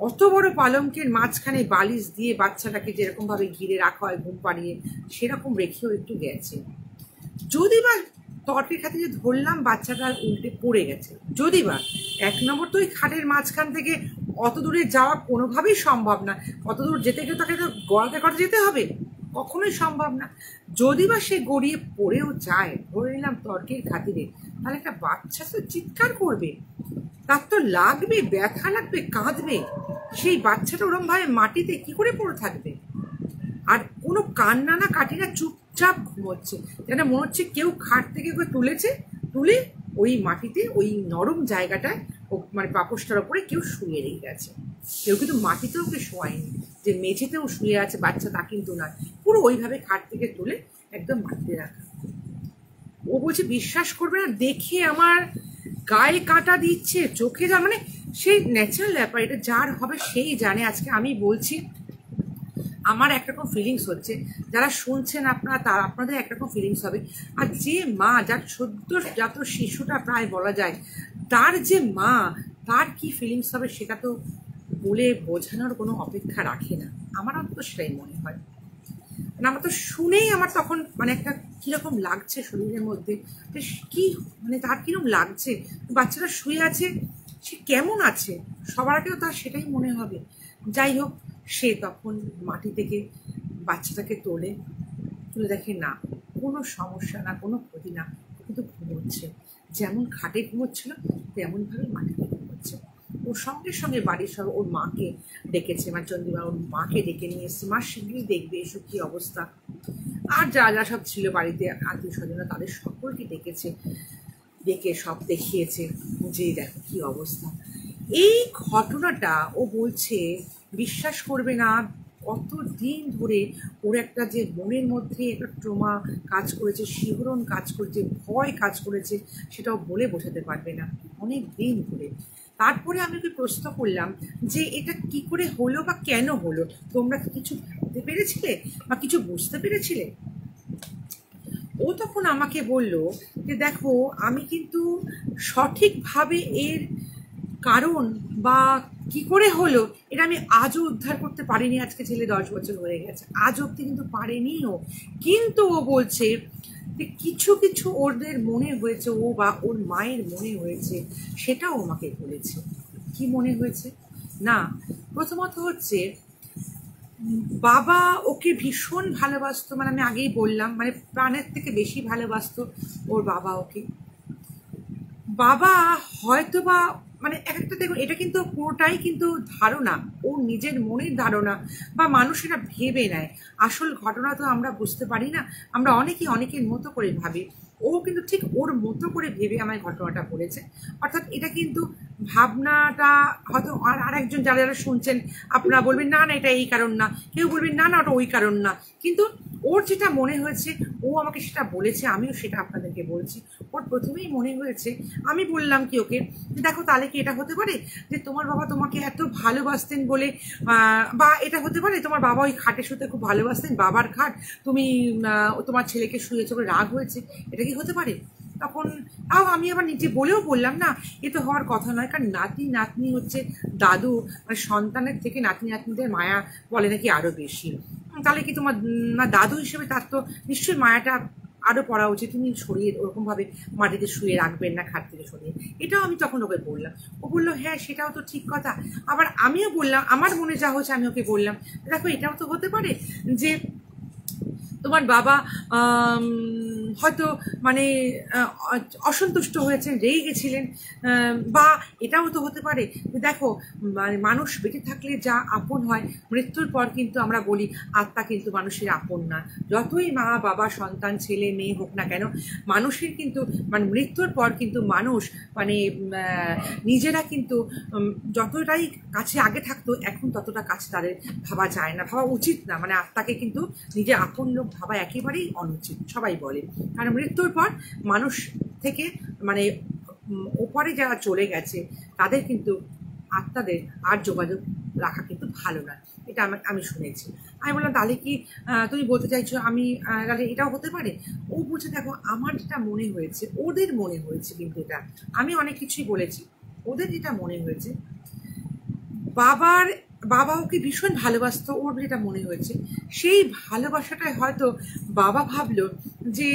অত বড় পালঙ্কের মাঝখানে বালিশ দিয়ে বাচ্চাটাকে যেরকম ভাবে ঘিরে রাখা হয় ঘুম পাড়িয়ে, সেরকম রেখেও একটু গেছে। যদি বা তর্কের খাতে যে ধরলাম বাচ্চাটা উল্টে পড়ে গেছে, যদি বা 1 নম্বর তো ওই খাটের মাঝখান থেকে অত দূরে যাওয়া কোনোভাবেই সম্ভব না, অত দূর যেতে গেলে তাকে তো গড়াতে গড়াতে যেতে হবে, কখনোই সম্ভব না। যদি বা সে গড়িয়ে পড়েও যায়, ধরে নিলাম তর্কের খাতিরে, তাহলে একটা বাচ্চা তো চিৎকার করবে, তার তো লাগবে, ব্যথা লাগবে, কাঁদবে, সেই বাচ্চাটা ওরম ভাবে মাটিতে কি করে পড়ে থাকবে? আর কোনো কান্না না কাটি না, চুপচাপ ঘুমোচ্ছে, যেন মনে হচ্ছে কেউ খাট থেকে ওকে তুলেছে, তুলে ওই মাটিতে ওই নরম জায়গাটায় মানে পাপোশটার ওপরে কেউ শুয়ে রেখে গেছে। কেউ কিন্তু মাটিতেও ওকে শোয়ায়নি, যে মেঝেতেও শুয়ে আছে বাচ্চা তা কিন্তু নয়, পুরো ওইভাবে খাট থেকে তুলে একদম মাটিতে রাখা। ও বলছে বিশ্বাস করবে না, দেখে আমার গায়ে কাঁটা দিচ্ছে, চোখে যা, মানে সেই ন্যাচারাল ব্যাপার, এটা যার হবে সেই জানে। আজকে আমি বলছি আমার একরকম ফিলিংস হচ্ছে, যারা শুনছেন আপনারা তার আপনাদের একরকম ফিলিংস হবে। আর যে মা, যার সদ্যজাত শিশুটা প্রায় বলা যায়, তার যে মা, তার কি ফিলিংস হবে সেটা তো বলে বোঝানোর কোনো অপেক্ষা রাখে না, আমার অন্তত সেটাই মনে হয়। মানে আমার তো শুনেই আমার তখন মানে একটা কীরকম লাগছে শরীরের মধ্যে, কি মানে তার কীরকম লাগছে, বাচ্চাটা শুয়ে আছে, সে কেমন আছে, সবার আগেও তার সেটাই মনে হবে। যাই হোক, সে তখন মাটি থেকে বাচ্চাটাকে তুলে দেখে না কোনো সমস্যা না, কোনো ক্ষতি না, কিন্তু ঘুমোচ্ছে, যেমন খাটে ঘুমোচ্ছিল তেমনভাবে মাটিতে ঘুমোচ্ছে। ওর সঙ্গে সঙ্গে বাড়ির সব ওর মাকে ডেকেছে, মানে চন্দ্রিমা ওর মাকে ডেকে নিয়ে এসছে, মা শীঘ্রই দেখবে এসব কী অবস্থা। আর যা যা সব ছিল বাড়িতে আত্মীয় স্বজনরা, তাদের সকলকে ডেকেছে, ডেকে সব দেখিয়েছে যে দেখো কী অবস্থা। এই ঘটনাটা ও বলছে বিশ্বাস করবে না, কত দিন ধরে ওর একটা যে মনের মধ্যে একটা ট্রমা কাজ করেছে, শিহরণ কাজ করেছে, ভয় কাজ করেছে, সেটাও বলে বোঝাতে পারবে না, অনেক দিন ধরে। তারপরে আমি ওকে প্রশ্ন করলাম যে এটা কি করে হলো বা কেন হলো, তোমরা কি কিছু ভাবতে পেরেছিলে বা কিছু বুঝতে পেরেছিলে? ও তখন আমাকে বলল যে দেখো, আমি কিন্তু সঠিকভাবে এর কারণ বা কি করে হলো এটা আমি আজও উদ্ধার করতে পারিনি। আজকে ছেলে 10 বছর হয়ে গেছে, আজ অব্দি কিন্তু পারেনিও। কিন্তু ও বলছে যে কিছু কিছু ওদের মনে হয়েছে, ও বা ওর মায়ের মনে হয়েছে, সেটাও আমাকে বলেছে। কি মনে হয়েছে না, প্রথমত হচ্ছে বাবা ওকে ভীষণ ভালোবাসতো, মানে আমি আগেই বললাম, মানে প্রাণের থেকে বেশি ভালোবাসতো ওর বাবা ওকে। বাবা হয়তো বা মানে এক একটা, দেখুন এটা কিন্তু পুরোটাই কিন্তু ধারণা, ওর নিজের মনের ধারণা বা মানুষেরা ভেবে নেয়, আসল ঘটনা তো আমরা বুঝতে পারি না, আমরা অনেকেই অনেকের মতো করে ভাবি। ও কিন্তু ঠিক ওর মতো করে ভেবে আমার ঘটনাটা বলেছে। অর্থাৎ এটা কিন্তু ভাবনাটা হয়তো আর একজন যারা যারা শুনছেন আপনারা বলবেন না না এটা এই কারণ না, কেউ বলবেন না না ওটা ওই কারণ না, কিন্তু ওর যেটা মনে হয়েছে ও আমাকে সেটা বলেছে, আমিও সেটা আপনাদেরকে বলছি। ওর প্রথমেই মনে হয়েছে, আমি বললাম কি ওকে, দেখো তাহলে কি এটা হতে পারে যে তোমার বাবা তোমাকে এত ভালোবাসতেন বলে, বা এটা হতে পারে তোমার বাবা ওই খাটে শুতে খুব ভালোবাসতেন, বাবার খাট, তুমি তোমার ছেলেকে শুয়েছে বলে রাগ হয়েছে, এটা কি হতে পারে? তখন আমি আবার নিজে বলেও বললাম না, এ তো হওয়ার কথা নয়, কারণ নাতি নাতনি হচ্ছে দাদু, মানে সন্তানের থেকে নাতি নাতনিদের মায়া বলে নাকি আরো বেশি। তাহলে কি তোমার না দাদু হিসেবে তার তো নিশ্চয়ই মায়াটা আরো পড়া উচিত, তুমি সরিয়ে ওরকমভাবে মাটিতে শুয়ে রাখবেন না খাট থেকে সরিয়ে। এটাও আমি তখন ওকে বললাম। ও বললো হ্যাঁ সেটাও তো ঠিক কথা। আবার আমিও বললাম, আমার মনে যা হচ্ছে আমি ওকে বললাম, দেখো এটাও তো হতে পারে যে তোমার বাবা হয়তো মানে অসন্তুষ্ট হয়েছেন, রেগে গেছিলেন, বা এটাও তো হতে পারে যে দেখো মানে মানুষ বেঁচে থাকলে যা আপন হয় মৃত্যুর পর কিন্তু আমরা বলি আত্মা কিন্তু মানুষের আপন না। যতই মা বাবা সন্তান ছেলে মেয়ে হোক না কেন, মানুষের কিন্তু মানে মৃত্যুর পর কিন্তু মানুষ মানে নিজেরা কিন্তু যতটাই কাছে আগে থাকতো এখন ততটা কাছে তাদের ভাবা যায় না, ভাবা উচিত না। মানে আত্মাকে কিন্তু নিজের আপন লোক ভাবা একেবারেই অনুচিত, সবাই বলে। কারণ মৃত্যুর পর মানুষ থেকে মানে ওপরে যারা চলে গেছে তাদের কিন্তু আত্মাদের আর যোগাযোগ রাখা কিন্তু ভালো না, এটা আমি শুনেছি। আমি বললাম তাহলে কি তুমি বলতে চাইছো আমি তাহলে এটাও হতে পারে? ও বলছে দেখো আমার যেটা মনে হয়েছে, ওদের মনে হয়েছে, কিন্তু এটা আমি অনেক কিছুই বলেছি, ওদের যেটা মনে হয়েছে বাবা ওকে ভীষণ ভালোবাসতো, ওর যেটা মনে হয়েছে সেই ভালোবাসাটাই হয়তো বাবা ভাবলো যে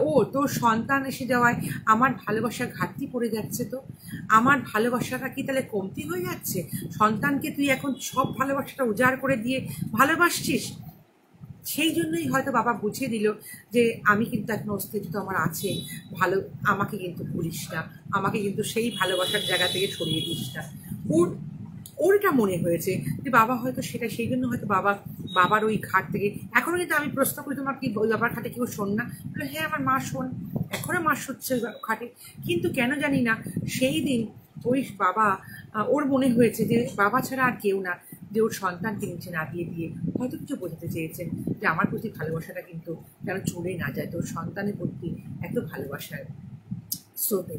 ও তোর সন্তান এসে যাওয়ায় আমার ভালোবাসার ঘাটতি পড়ে যাচ্ছে, তো আমার ভালোবাসাটা কি তাহলে কমতি হয়ে যাচ্ছে? সন্তানকে তুই এখন সব ভালোবাসাটা উজাড় করে দিয়ে ভালোবাসছিস। সেই জন্যই হয়তো বাবা বুঝিয়ে দিল যে আমি কিন্তু এখন অস্তিত্ব আমার আছে, ভালো আমাকে কিন্তু ভুলিস না, আমাকে কিন্তু সেই ভালোবাসার জায়গা থেকে সরিয়ে দিস না। ওর এটা মনে হয়েছে যে বাবা হয়তো সেটা, সেই জন্য হয়তো বাবার ওই ঘাট থেকে এখনও কিন্তু আমি প্রশ্ন করি তোমার কি ওই বাবার খাটে কেউ শোন না? বলে হ্যাঁ আমার মা শোন, এখনও মা শুচ্ছে ওই খাটে। কিন্তু কেন জানি না সেই দিন ওই বাবা ওর মনে হয়েছে যে বাবা ছাড়া আর কেউ না, যে ওর সন্তানকে নিচে নামিয়ে দিয়ে হয়তো কিছু বোঝাতে চেয়েছেন যে আমার প্রতি ভালোবাসাটা কিন্তু যেন চলে না যায়, তোর সন্তানের প্রতি এত ভালোবাসার স্রোতে,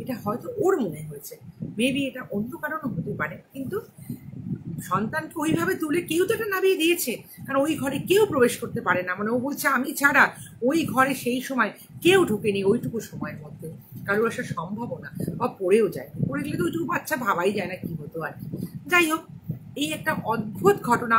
এটা হয়তো ওর মনে হয়েছে। মেবি এটা অন্য কারণও হতে পারে, কিন্তু সন্তানকে ওইভাবে তুলে কেউ তো এটা নামিয়ে দিয়েছে, কারণ ওই ঘরে কেউ প্রবেশ করতে পারে না। মানে ও বলছে আমি ছাড়া ওই ঘরে সেই সময় কেউ ঢুকেনি ওইটুকু সময়ের মধ্যে, কারোর আসার সম্ভাবনা, বা পড়েও যায়, পড়ে গেলে তো ওইটুকু বাচ্চা ভাবাই যায় না কি হতো আর কি। যাই হোক, এই একটা অদ্ভুত ঘটনা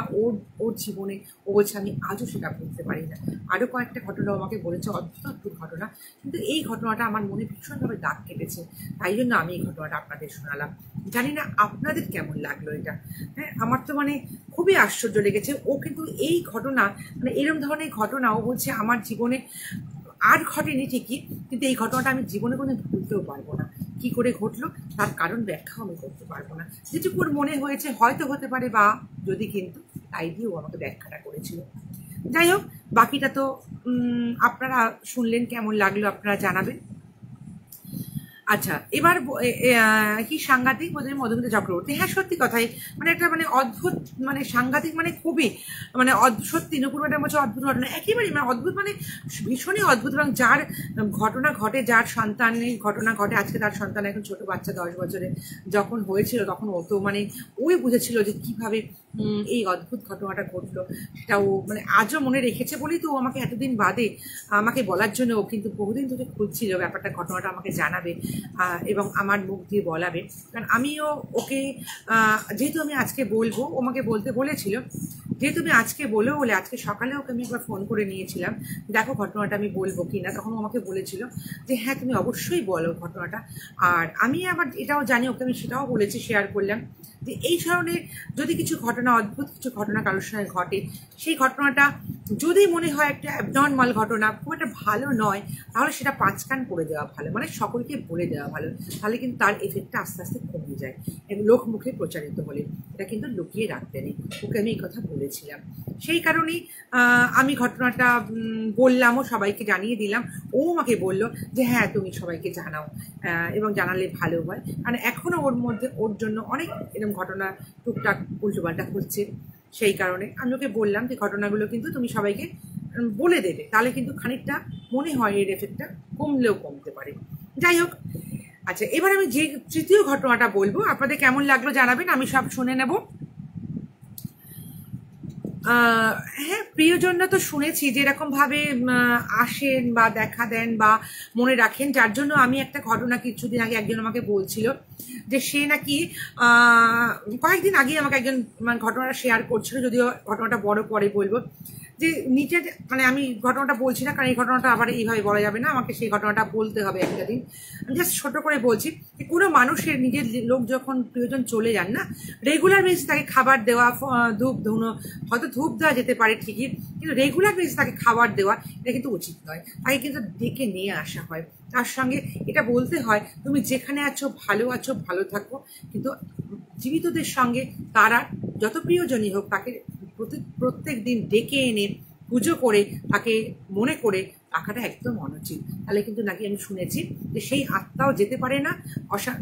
ওর জীবনে, ও বলছে আমি আজও সেটা বলতে পারি না। আরও কয়েকটা ঘটনা আমাকে বলেছে, অদ্ভুত অদ্ভুত ঘটনা, কিন্তু এই ঘটনাটা আমার মনে ভীষণভাবে দাগ কেটেছে, তাই জন্য আমি এই ঘটনাটা আপনাদের শোনালাম। জানি না আপনাদের কেমন লাগলো এটা। হ্যাঁ, আমার তো মানে খুবই আশ্চর্য লেগেছে। ও কিন্তু এই ঘটনা মানে এরকম ধরনের ঘটনা ও বলছে আমার জীবনে আর ঘটেনি ঠিকই, কিন্তু এই ঘটনাটা আমি জীবনে কোনো ভুলতেও পারবো না। কি করে ঘটলো তার কারণ ব্যাখ্যাও আমি করতে পারবো না, যেটুকুর মনে হয়েছে হয়তো হতে পারে, বা যদি কিন্তু তাই দিয়েও আমাকে ব্যাখ্যাটা করেছিল। যাই হোক, বাকিটা তো আপনারা শুনলেন, কেমন লাগলো আপনারা জানাবেন। আচ্ছা, এবার কি সাংঘাতিক বোধহয় মধুমিতা চক্রবর্তী, হ্যাঁ সত্যি কথাই, মানে একটা মানে অদ্ভুত মানে সাংঘাতিক মানে খুবই মানে সত্যি নুপুর ম্যাডাম বলছে অদ্ভুত ঘটনা, একেবারেই মানে অদ্ভুত মানে ভীষণই অদ্ভুত। এবং যার ঘটনা ঘটে, যার সন্তানের ঘটনা ঘটে, আজকে তার সন্তান এখন ছোট বাচ্চা 10 বছরে যখন হয়েছিল তখন ও তো মানে ওই বুঝেছিল যে কিভাবে এই অদ্ভুত ঘটনাটা ঘটলো, সেটা ও মানে আজও মনে রেখেছে বলেই তো আমাকে এতদিন বাদে আমাকে বলার জন্য ও কিন্তু বহুদিন ধরে খুঁজছিল ব্যাপারটা, ঘটনাটা আমাকে জানাবে এবং আমার মুখ দিয়ে বলাবে। কারণ আমিও ওকে যেহেতু আমি আজকে বলবো, ও আমাকে বলতে বলেছিল, যেহেতু আমি আজকে বলেও বলে আজকে সকালে ওকে আমি একবার ফোন করে নিয়েছিলাম, দেখো ঘটনাটা আমি বলবো কি না, তখন আমাকে বলেছিল যে হ্যাঁ তুমি অবশ্যই বলো ঘটনাটা। আর আমি আবার এটাও জানি, ওকে আমি সেটাও বলেছি, শেয়ার করলাম যে এই ধরনের যদি কিছু ঘটনা, অদ্ভুত কিছু ঘটনা কারোর সঙ্গে ঘটে, সেই ঘটনাটা যদি মনে হয় একটা অ্যাবনর্মাল ঘটনা, খুব একটা ভালো নয়, তাহলে সেটা 5 কান করে দেওয়া ভালো, মানে সকলকে বলে দেওয়া ভালো, তাহলে কিন্তু তার এফেক্টটা আস্তে আস্তে কমে যায় লোক মুখে প্রচারিত হলে। এটা কিন্তু লুকিয়ে রাখতে নেই, ওকে আমি এই কথা বলেছিলাম। সেই কারণেই আমি ঘটনাটা বললামও, সবাইকে জানিয়ে দিলাম। ও আমাকে বললো যে হ্যাঁ তুমি সবাইকে জানাও এবং জানালে ভালো হয়, কারণ এখনও ওর মধ্যে ওর জন্য অনেক এরকম ঘটনা টুকটাক উল্টোপাল্টা হচ্ছে। সেই কারণে আমি ওকে বললাম যে ঘটনাগুলো কিন্তু তুমি সবাইকে বলে দেবে, তাহলে কিন্তু খানিকটা মনে হয় এর এফেক্টটা কমলেও কমতে পারে। যাই হোক, আচ্ছা এবার আমি যে তৃতীয় ঘটনাটা বলবো আপনাদের কেমন লাগলো জানাবেন, আমি সব শুনে নেব। হ্যাঁ, প্রিয়জনরা তো শুনেছি যে এরকমভাবে আসেন বা দেখা দেন বা মনে রাখেন, যার জন্য আমি একটা ঘটনা কিছুদিন আগে একজন আমাকে বলছিল যে সে নাকি কয়েকদিন আগে আমাকে একজন মানে ঘটনাটা শেয়ার করছিল, যদিও ঘটনাটা বড় পরে বলবো, যে নিচে মানে আমি ঘটনাটা বলছি না, কারণ এই ঘটনাটা আবার এইভাবে বলা যাবে না, আমাকে সেই ঘটনাটা বলতে হবে একটা দিন। আমি জাস্ট ছোট করে বলছি যে কোনো মানুষের নিজের লোক যখন প্রিয়জন চলে যান না, রেগুলার বেসিস তাকে খাবার দেওয়া, ধূপ ধুনো, হয়তো ধূপ দেওয়া যেতে পারে ঠিকই, কিন্তু রেগুলার বেসিস তাকে খাবার দেওয়া এটা কিন্তু উচিত নয়। তাকে কিন্তু ডেকে নিয়ে আসা হয়, তার সঙ্গে এটা বলতে হয় তুমি যেখানে আছো ভালো থাকো, কিন্তু জীবিতদের সঙ্গে তারা যত প্রিয়জনই হোক তাকে প্রত্যেক দিন ডেকে এনে পুজো করে তাকে মনে করে রাখাটা একদম অনুচিত। তাহলে কিন্তু নাকি আমি শুনেছি যে সেই আত্মাও যেতে পারে না,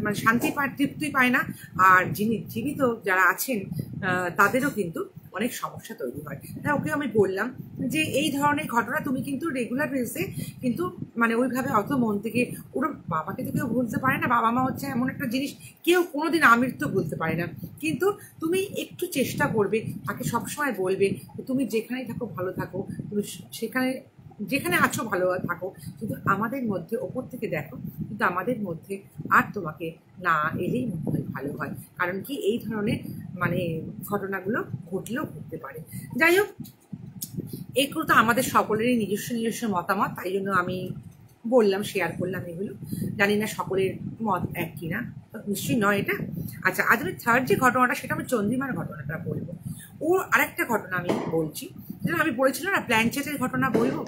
মানে শান্তি পায়, তৃপ্তি পায় না, আর যিনি জীবিত যারা আছেন তাদেরও কিন্তু অনেক সমস্যা তৈরি হয়। তাই ওকে আমি বললাম যে এই ধরনের ঘটনা তুমি কিন্তু রেগুলার বেসে কিন্তু মানে ওইভাবে অত মন থেকে, ওরা বাবাকে তো কেউ ভুলতে পারে না, বাবা মা হচ্ছে এমন একটা জিনিস কেউ কোনোদিন আমৃত্যু ভুলতে পারে না, কিন্তু তুমি একটু চেষ্টা করবে, তাকে সবসময় বলবে তুমি যেখানেই থাকো ভালো থাকো, তুমি সেখানে যেখানে আছো ভালো থাকো, কিন্তু আমাদের মধ্যে ওপর থেকে দেখো, কিন্তু আমাদের মধ্যে আর তোমাকে না এলেই মনে হয় ভালো হয়। কারণ কি এই ধরনের মানে ঘটনাগুলো ঘটলেও ঘটতে পারে। যাই হোক, এগুলো তো আমাদের সকলেরই নিজস্ব মতামত, তাই জন্য আমি বললাম, শেয়ার করলাম এগুলো। জানি না সকলের মত এক কিনা, নিশ্চয়ই নয় এটা। আচ্ছা, আজ আমি থার্ড যে ঘটনাটা, সেটা আমি চন্দ্রিমার ঘটনাটা বলবো। ওর আরেকটা ঘটনা আমি বলছি, যেটা আমি বলেছিলাম না প্ল্যানচেটের ঘটনা বলবো।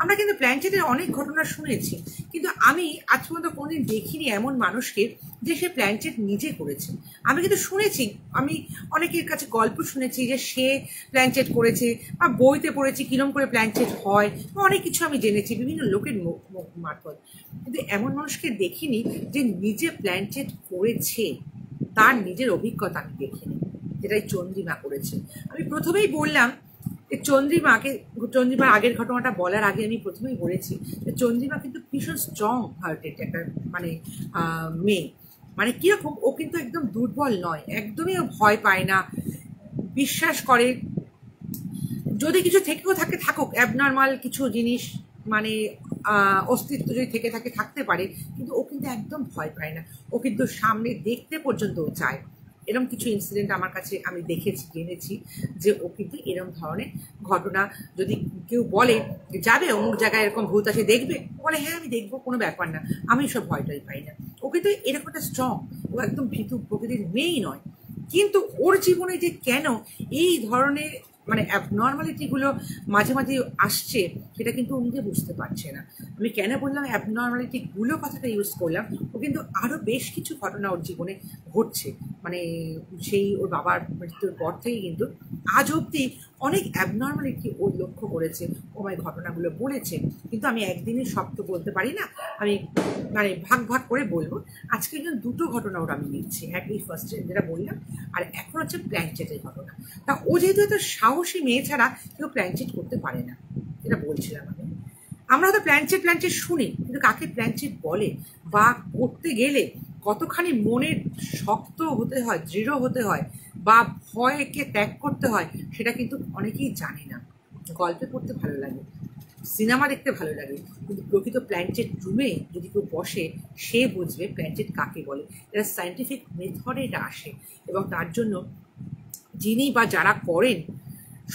আমরা কিন্তু প্ল্যানচেটের অনেক ঘটনা শুনেছি, কিন্তু আমি আজ পর্যন্ত কোনোদিন দেখিনি এমন মানুষকে যে সে প্ল্যানচেট নিজে করেছে। আমি কিন্তু শুনেছি, আমি অনেকের কাছে গল্প শুনেছি যে সে প্ল্যানচেট করেছে, বা বইতে পড়েছি কিরম করে প্ল্যানচেট হয়, বা অনেক কিছু আমি জেনেছি বিভিন্ন লোকের মারফত, কিন্তু এমন মানুষকে দেখিনি যে নিজে প্ল্যানচেট করেছে, তার নিজের অভিজ্ঞতা আমি দেখিনি, যেটাই চন্দ্রিমা করেছে। আমি প্রথমেই বললাম যে চন্দ্রিমার আগের ঘটনাটা বলার আগে আমি প্রথমেই বলেছি যে চন্দ্রিমা কিন্তু ভীষণ স্ট্রং হার্টেড একটা মানে মেয়ে। মানে কিরকম, ও কিন্তু একদম দুর্বল নয়, একদমই ও ভয় পায় না, বিশ্বাস করে যদি কিছু থেকেও থাকে থাকুক, অ্যাবনর্মাল কিছু জিনিস মানে অস্তিত্ব যদি থেকে থাকে থাকতে পারে, কিন্তু ও কিন্তু একদম ভয় পায় না, ও কিন্তু সামনে দেখতে পর্যন্ত ও চায়। এরকম কিছু ইনসিডেন্ট আমার কাছে আমি দেখেছি, জেনেছি যে ও কিন্তু এরকম ধরনের ঘটনা, যদি কেউ বলে যাবে অমুক জায়গায় এরকম ভূত আছে দেখবে, বলে হ্যাঁ আমি দেখবো, কোনো ব্যাপার না, আমি সব ভয়টাই পাই না। ও কিন্তু এরকম একটা স্ট্রং, ও একদম ভীতু প্রকৃতির মেয়েই নয়। কিন্তু ওর জীবনে যে কেন এই ধরনের মানে অ্যাবনর্মালিটিগুলো মাঝে মাঝে আসছে, সেটা কিন্তু ও নিজে বুঝতে পারছে না। আমি কেন বললাম অ্যাবনর্মালিটিগুলো কথাটা ইউজ করলাম, ও কিন্তু আরও বেশ কিছু ঘটনা ওর জীবনে ঘটছে, মানে সেই ওর বাবার মৃত্যুর পর থেকে কিন্তু আজ অবধি অনেক অ্যাবনর্মালিটি ও লক্ষ্য করেছে, ও আমায় ঘটনাগুলো বলেছে। কিন্তু আমি একদিনই সব তো বলতে পারি না, আমি মানে ভাগ ভাগ করে বলবো। আজকে কিন্তু দুটো ঘটনা ওর আমি নিচ্ছি, একই ফার্স্ট যেটা বললাম, আর এখন হচ্ছে প্ল্যানচেটের ঘটনা। তা ও যেহেতু এত সাহসী মেয়ে ছাড়া কেউ প্ল্যানচেট করতে পারে না, এটা বলছিলাম আমি। আমরা হয়তো প্ল্যানচেট শুনি, কিন্তু কাকে প্ল্যানচেট বলে বা করতে গেলে কতখানি মনের শক্ত হতে হয়, দৃঢ় হতে হয়, বা ভয়কে ত্যাগ করতে হয়, সেটা কিন্তু অনেকেই জানে না। গল্পে পড়তে ভালো লাগে, সিনেমা দেখতে ভালো লাগে, কিন্তু প্রকৃত প্ল্যানচেট রুমে যদি কেউ বসে, সে বুঝবে প্ল্যানচেট কাকে বলে। এটা সায়েন্টিফিক মেথডে এটা আসে, এবং তার জন্য যিনি বা যারা করেন,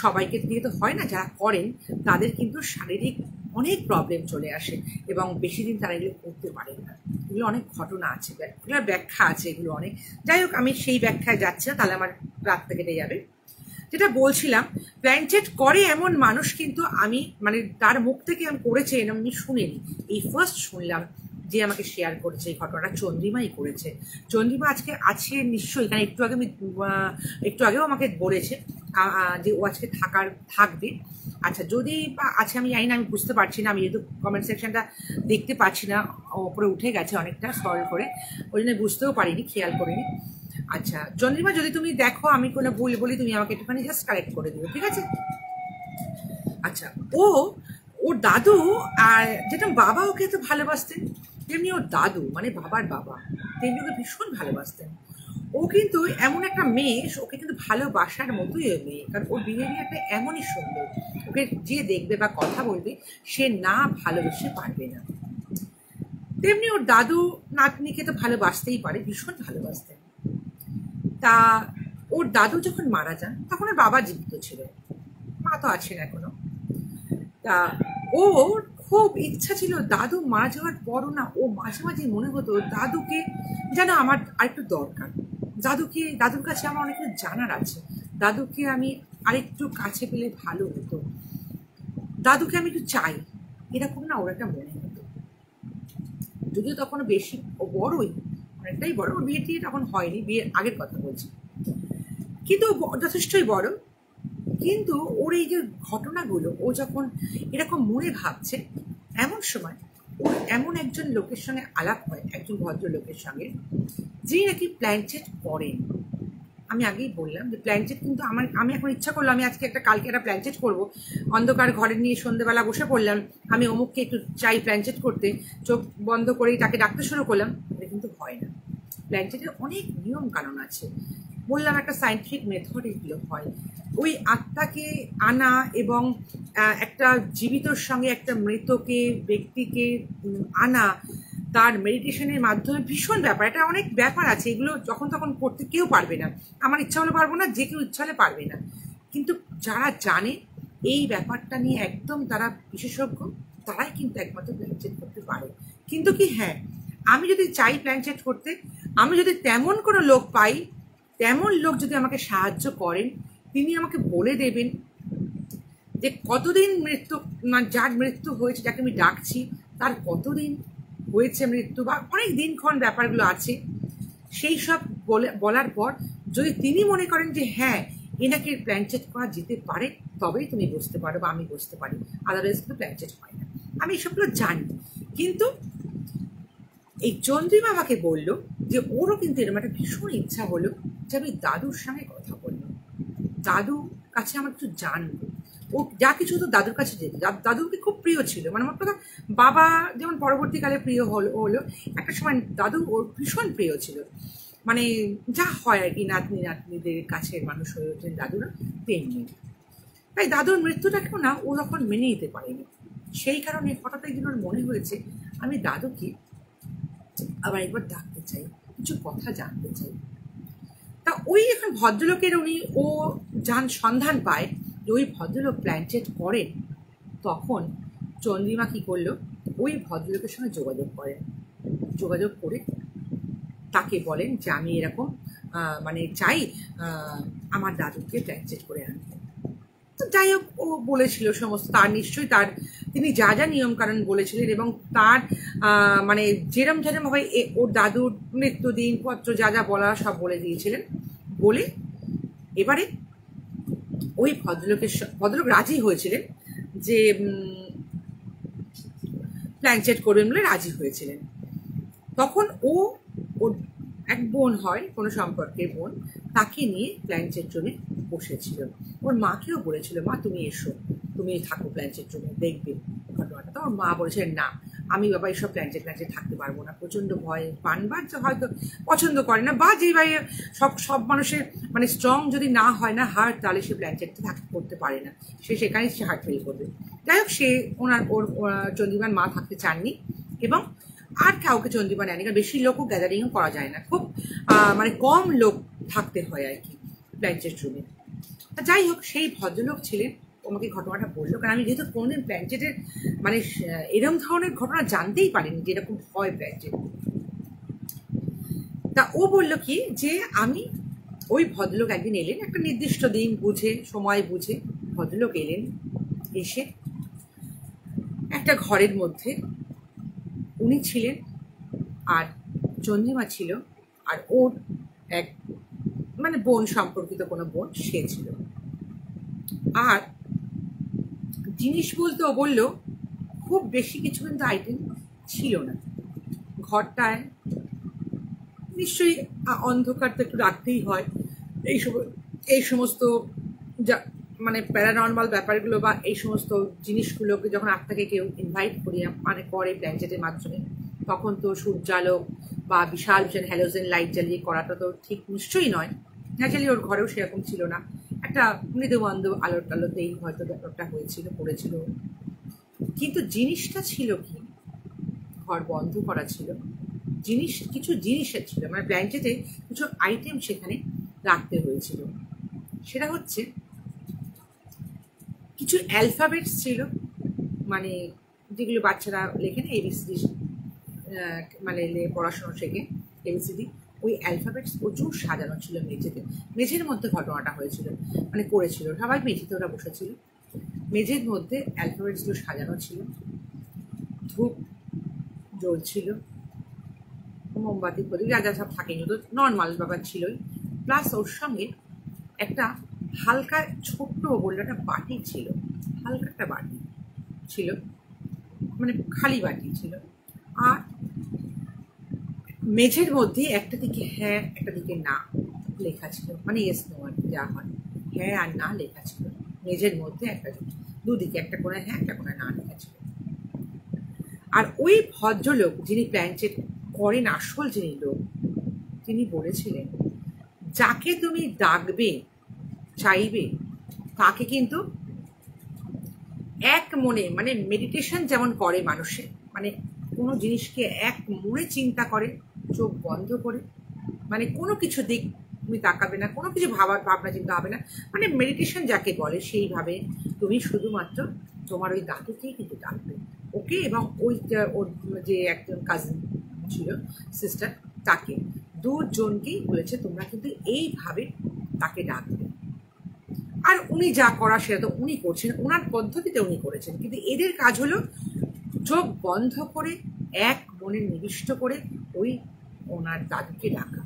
সবাইকে দিয়ে তো হয় না, যারা করেন তাদের কিন্তু শারীরিক অনেক প্রবলেম চলে আসে, এবং বেশি দিন তারা এগুলো করতে পারেন না। এগুলো অনেক ঘটনা আছে, এগুলোর ব্যাখ্যা আছে এগুলো অনেক। যাই হোক, আমি সেই ব্যাখ্যায় যাচ্ছি না, তাহলে আমার রাতটা কেটে যাবে। যেটা বলছিলাম, প্ল্যানচেট করে এমন মানুষ কিন্তু আমি মানে তার মুখ থেকে আমি করেছে এরকম আমি শুনিনি, এই ফার্স্ট শুনলাম যে আমাকে শেয়ার করেছে এই ঘটনাটা চন্দ্রিমাই করেছে। চন্দ্রিমা আজকে আছে নিশ্চয়ই, কারণ একটু আগেও আমাকে বলেছে যে ও আজকে থাকবে। আচ্ছা, যদি বা আছে আমি জানি না, আমি বুঝতে পারছি না, আমি যেহেতু কমেন্ট সেকশনটা দেখতে পাচ্ছি না, ওপরে উঠে গেছে অনেকটা স্ক্রল করে, ওই জন্য বুঝতেও পারিনি, খেয়াল করিনি। আচ্ছা চন্দ্রিমা, যদি তুমি দেখো আমি কোনো ভুল বলি, তুমি আমাকে একটুখানি জাস্ট কারেক্ট করে দিও, ঠিক আছে? আচ্ছা, ওর দাদু আর যেটা বাবা ওকে এত ভালোবাসতেন, তেমনি ওর দাদু মানে বাবার বাবা তেমনি ওকে ভীষণ ভালোবাসতেন। ও কিন্তু এমন একটা মেয়ে, ওকে কিন্তু ভালোবাসার মতোই ওই মেয়ে, কারণ ওর বিহেভিয়ারটা এমনই সুন্দর, ওকে যে দেখবে বা কথা বলবে সে না ভালোবেসে পারবে না। তেমনি ওর দাদু নাতনিকে তো ভালোবাসতেই পারে, ভীষণ ভালোবাসতেন। তা ওর দাদু যখন মারা যান তখন ওর বাবা জীবিত ছিল, মা তো আছেন এখনো। তা ওর খুব ইচ্ছা ছিল দাদু মারা যাওয়ার পরও না, ও মাঝে মাঝে মনে হতো দাদুকে যেন আমার আরেকটু দরকার, দাদুর কাছে আমার অনেক কিছু জানার আছে, দাদুকে আমি আরেকটু কাছে পেলে ভালো হতো, দাদুকে আমি একটু চাই, এরকম না ওর একটা মনে হতো। যদিও তখন বেশি ও বড়ই, অনেকটাই বড়, ওর বিয়ে টিয়ে তখন হয়নি, বিয়ের আগের কথা বলছি, কিন্তু যথেষ্টই বড়। কিন্তু ওর এই যে ঘটনাগুলো ও যখন এরকম মনে ভাবছে, এমন সময় ওর এমন একজন লোকের সঙ্গে আলাপ হয়, একজন ভদ্রলোকের সঙ্গে, যিনি নাকি প্ল্যানচেট করেন। আমি আগেই বললাম যে প্ল্যানচেট কিন্তু আমি এখন ইচ্ছা করলো আমি আজকে কালকে একটা প্ল্যানচেট করবো, অন্ধকার ঘরে নিয়ে সন্ধ্যেবেলা বসে পড়লাম, আমি অমুককে একটু চাই প্ল্যানচেট করতে, চোখ বন্ধ করেই তাকে ডাকতে শুরু করলাম, এটা কিন্তু হয় না। প্ল্যানচেটের অনেক নিয়ম কানুন আছে, বললাম একটা সায়েন্টিফিক মেথড এগুলো হয়। ওই আত্মাকে আনা এবং একটা জীবিতর সঙ্গে একটা মৃতকে ব্যক্তিকে আনা, তার মেডিটেশনের মাধ্যমে ভীষণ ব্যাপার, এটা অনেক ব্যাপার আছে, এগুলো যখন তখন করতে কেউ পারবে না, আমার ইচ্ছা হলে পারবো না, যে কেউ ইচ্ছা হলে পারবে না, কিন্তু যারা জানে এই ব্যাপারটা নিয়ে একদম তারা বিশেষজ্ঞ, তারাই কিন্তু একমাত্র প্ল্যানচেট করতে পারে। কিন্তু কি হ্যাঁ, আমি যদি চাই প্ল্যানচেট করতে, আমি যদি তেমন কোনো লোক পাই, তেমন লোক যদি আমাকে সাহায্য করেন, তিনি আমাকে বলে দেবেন যে কতদিন মৃত্যু, যার মৃত্যু হয়েছে, যাকে আমি ডাকছি তার কতদিন হয়েছে মৃত্যু, বা অনেক দিনক্ষণ ব্যাপারগুলো আছে, সেই সব বলার পর যদি তিনি মনে করেন যে হ্যাঁ এনাকে প্ল্যানচেট করা যেতে পারে, তবেই তুমি বসতে পারো বা আমি বসতে পারি, আদারওয়াইজ কিন্তু প্ল্যানচেট হয় না। আমি এসবগুলো জানি, কিন্তু এই চন্দ্রিমা আমাকে বললো যে ওরও কিন্তু এরকম একটা ভীষণ ইচ্ছা হলো যে আমি দাদুর সঙ্গে কথা বলবো, দাদুর কাছে আমার কিছু জানবো, ও যা কিছু তো দাদুর কাছে যেত, দাদুকে খুব প্রিয় ছিল, মানে আমার কথা বাবা যেমন পরবর্তীকালে প্রিয় হলো, একটা সময় দাদু ওর ভীষণ প্রিয় ছিল, মানে যা হয় আর কি, নাতনিদের কাছের মানুষ হয়ে ওঠেন দাদুরা, তেমনি। তাই দাদুর মৃত্যুটাকেও না ও তখন মেনে নিতে পারেনি, সেই কারণে হঠাৎ একদিন ওর মনে হয়েছে আমি দাদুকে আবার একবার ডাকতে চাই, কিছু কথা জানতে চাই। তা ওই এখন ভদ্রলোকের ও সন্ধান পায় যে ওই ভদ্রলোক প্ল্যানচেট করেন, তখন চন্দ্রিমা কি করলো, ওই ভদ্রলোকের সঙ্গে যোগাযোগ করে তাকে বলেন যে আমি এরকম মানে চাই আমার দাদুকে প্ল্যানচেট করে আনতে। তো যাই হোক, ও বলেছিল সমস্ত, তার নিশ্চয়ই তিনি যা যা নিয়ম কানুন বলেছিলেন এবং তার মানে যেরম ভাবে ওর দাদুর মৃত্যুদিন পত্র যা যা বলা সব বলে দিয়েছিলেন, বলে এবারে ওই ভদ্রলোক রাজি হয়েছিলেন যে প্ল্যানচেট করবেন বলে রাজি হয়েছিলেন। তখন ওর এক বোন হয়, কোনো সম্পর্কের বোন, তাকে নিয়ে প্ল্যানচেট জন্য বসেছিল। ওর মাকেও বলেছিল, মা তুমি এসো, তুমি থাকো প্ল্যানচেট জন্য, দেখবে ঘটনাটা। তো ওর মা বলেছিলেন না, আমি বাবা এইসব প্ল্যানচেট থাকতে পারবো না, প্রচণ্ড ভয় পান, বা হয়তো পছন্দ করে না, বা যে ভাই সব মানুষের মানে স্ট্রং যদি না হয় না হার্ট, তাহলে সে প্ল্যানচেটটা করতে পারে না, সেখানেই সে হার্ট ফেল করবে। যাই হোক, ওর চন্দ্রিমার মা থাকতে চাননি, এবং আর কাউকে চন্দ্রিমা নেয়নি, কারণ বেশি লোকও গ্যাদারিংও করা যায় না, খুব মানে কম লোক থাকতে হয় আর কি প্ল্যানচেট রুমে। যাই হোক, সেই ভদ্রলোক ছিলেন, আমাকে ঘটনাটা বললো, কারণ আমি যেহেতু কোনোদিন প্ল্যানচেটের মানে এরকম ধরনের ঘটনা জানতেই পারিনি যে এরকম হয় প্ল্যানচেট। তা ও বললো কি যে আমি ওই ভদ্রলোক একদিন এলেন, একটা নির্দিষ্ট দিন বুঝে, সময় বুঝে ভদ্রলোক এলেন, এসে একটা ঘরের মধ্যে উনি ছিলেন, আর চন্দ্রিমা ছিল, আর ওর এক মানে বোন, সম্পর্কিত কোনো বোন, সে ছিল। আর জিনিস বলতে ও বললো খুব বেশি কিছু কিন্তু আইটেম ছিল না ঘরটায়, নিশ্চয়ই অন্ধকার তো একটু রাখতেই হয়, এই সমস্ত যা মানে প্যারানর্মাল ব্যাপারগুলো বা এই সমস্ত জিনিসগুলোকে যখন আত্মাকে কেউ ইনভাইট করিয়ে মানে করে প্ল্যানচেটের মাধ্যমে, তখন তো সূর্যালোক বা বিশাল বিশাল হ্যালোজেন লাইট জ্বালিয়ে করাটা তো ঠিক নিশ্চয়ই নয়। ন্যাচারালি ওর ঘরেও সেরকম ছিল না, একটা মৃদুমন্দ আলোতেই হয়তো ব্যাপারটা করেছিল। কিন্তু জিনিসটা ছিল কি, ঘর বন্ধ করা ছিল, কিছু জিনিসের ছিল, মানে প্ল্যানচেটে কিছু আইটেম সেখানে রাখতে হয়েছিল। সেটা হচ্ছে কিছু অ্যালফাবেটস ছিল, মানে যেগুলো বাচ্চারা লেখে না এবিসিডি, মানে পড়াশোনা শেখে এবিসিডি, ওই অ্যালফাবেটস প্রচুর সাজানো ছিল মেঝেতে। মেঝের মধ্যে ঘটনাটা হয়েছিল, মানে করেছিল, সবাই মেঝেতে ওরা বসেছিল, মেঝের মধ্যে অ্যালফাবেটসগুলো সাজানো ছিল, ধূপ জ্বলছিল, মোমবাতি প্রদীপ যা যা সব থাকেনি, তো নর্মাল ব্যাপার ছিলই। প্লাস ওর সঙ্গে একটা হালকা ছোট্ট বললো একটা বাটি ছিল, হালকা একটা বাটি ছিল, মানে খালি বাটি ছিল। আর মেঝের মধ্যে একটা দিকে হ্যাঁ একটা দিকে না লেখা ছিল, মানে ইয়েস নো আর যা হয়, হ্যাঁ আর না লেখা ছিল মেঝের মধ্যে, একটা দিকে দুদিকে একটা করে হ্যাঁ একটা করে না লেখা ছিল। আর ওই ভদ্রলোক যিনি প্ল্যানচেট করেন, আসল যিনি লোক, তিনি বলেছিলেন যাকে তুমি ডাকবে চাইবে তাকে কিন্তু এক মনে, মানে মেডিটেশন যেমন করে মানুষে, মানে কোনো জিনিসকে এক মনে চিন্তা করে, চোখ বন্ধ করে, মানে কোনো কিছু দিক তুমি তাকাবে না, কোনো কিছু ভাবনা চিন্তা হবে না, মানে মেডিটেশন যাকে বলে সেইভাবে তুমি শুধুমাত্র তোমার ওই দাদুকেই কিন্তু ডাকবে, ওকে এবং ওই ওর যে একজন কাজিন ছিল সিস্টার, তাকে দুজনকেই বলেছে তোমরা কিন্তু এইভাবে তাকে ডাকবে। আর উনি যা করা সেটা তো উনি করছেন, ওনার পদ্ধতিতে উনি করেছেন, কিন্তু এদের কাজ হলো চোখ বন্ধ করে এক মনে নিবিষ্ট করে ওই ওনার দাদুকে ডাকা।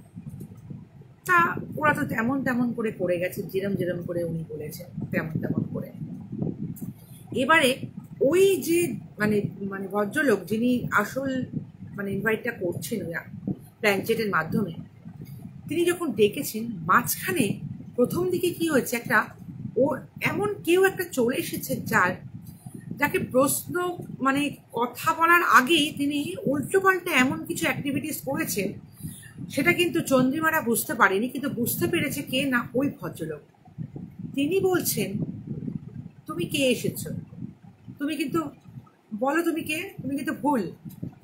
তা ওরা তো তেমন তেমন করে করে গেছে, যেরম যেরম করে উনি বলেছেন তেমন তেমন করে। এবারে ওই যে মানে মানে ভদ্রলোক যিনি আসল মানে ইনভাইটটা করছেন ওই প্ল্যানচেটের মাধ্যমে, তিনি যখন ডেকেছেন মাঝখানে প্রথম দিকে কি হয়েছে, একটা ও এমন কেউ একটা চলে এসেছে যাকে প্রশ্ন মানে কথা বলার আগেই তিনি উল্টোপাল্টা এমন কিছু অ্যাক্টিভিটিস করেছেন, সেটা কিন্তু চন্দ্রিমারা বুঝতে পারেনি, কিন্তু বুঝতে পেরেছে কে না, ওই ভদ্রলোক। তিনি বলছেন তুমি কে এসেছো, তুমি কিন্তু বলো তুমি কে, তুমি কিন্তু ভুল,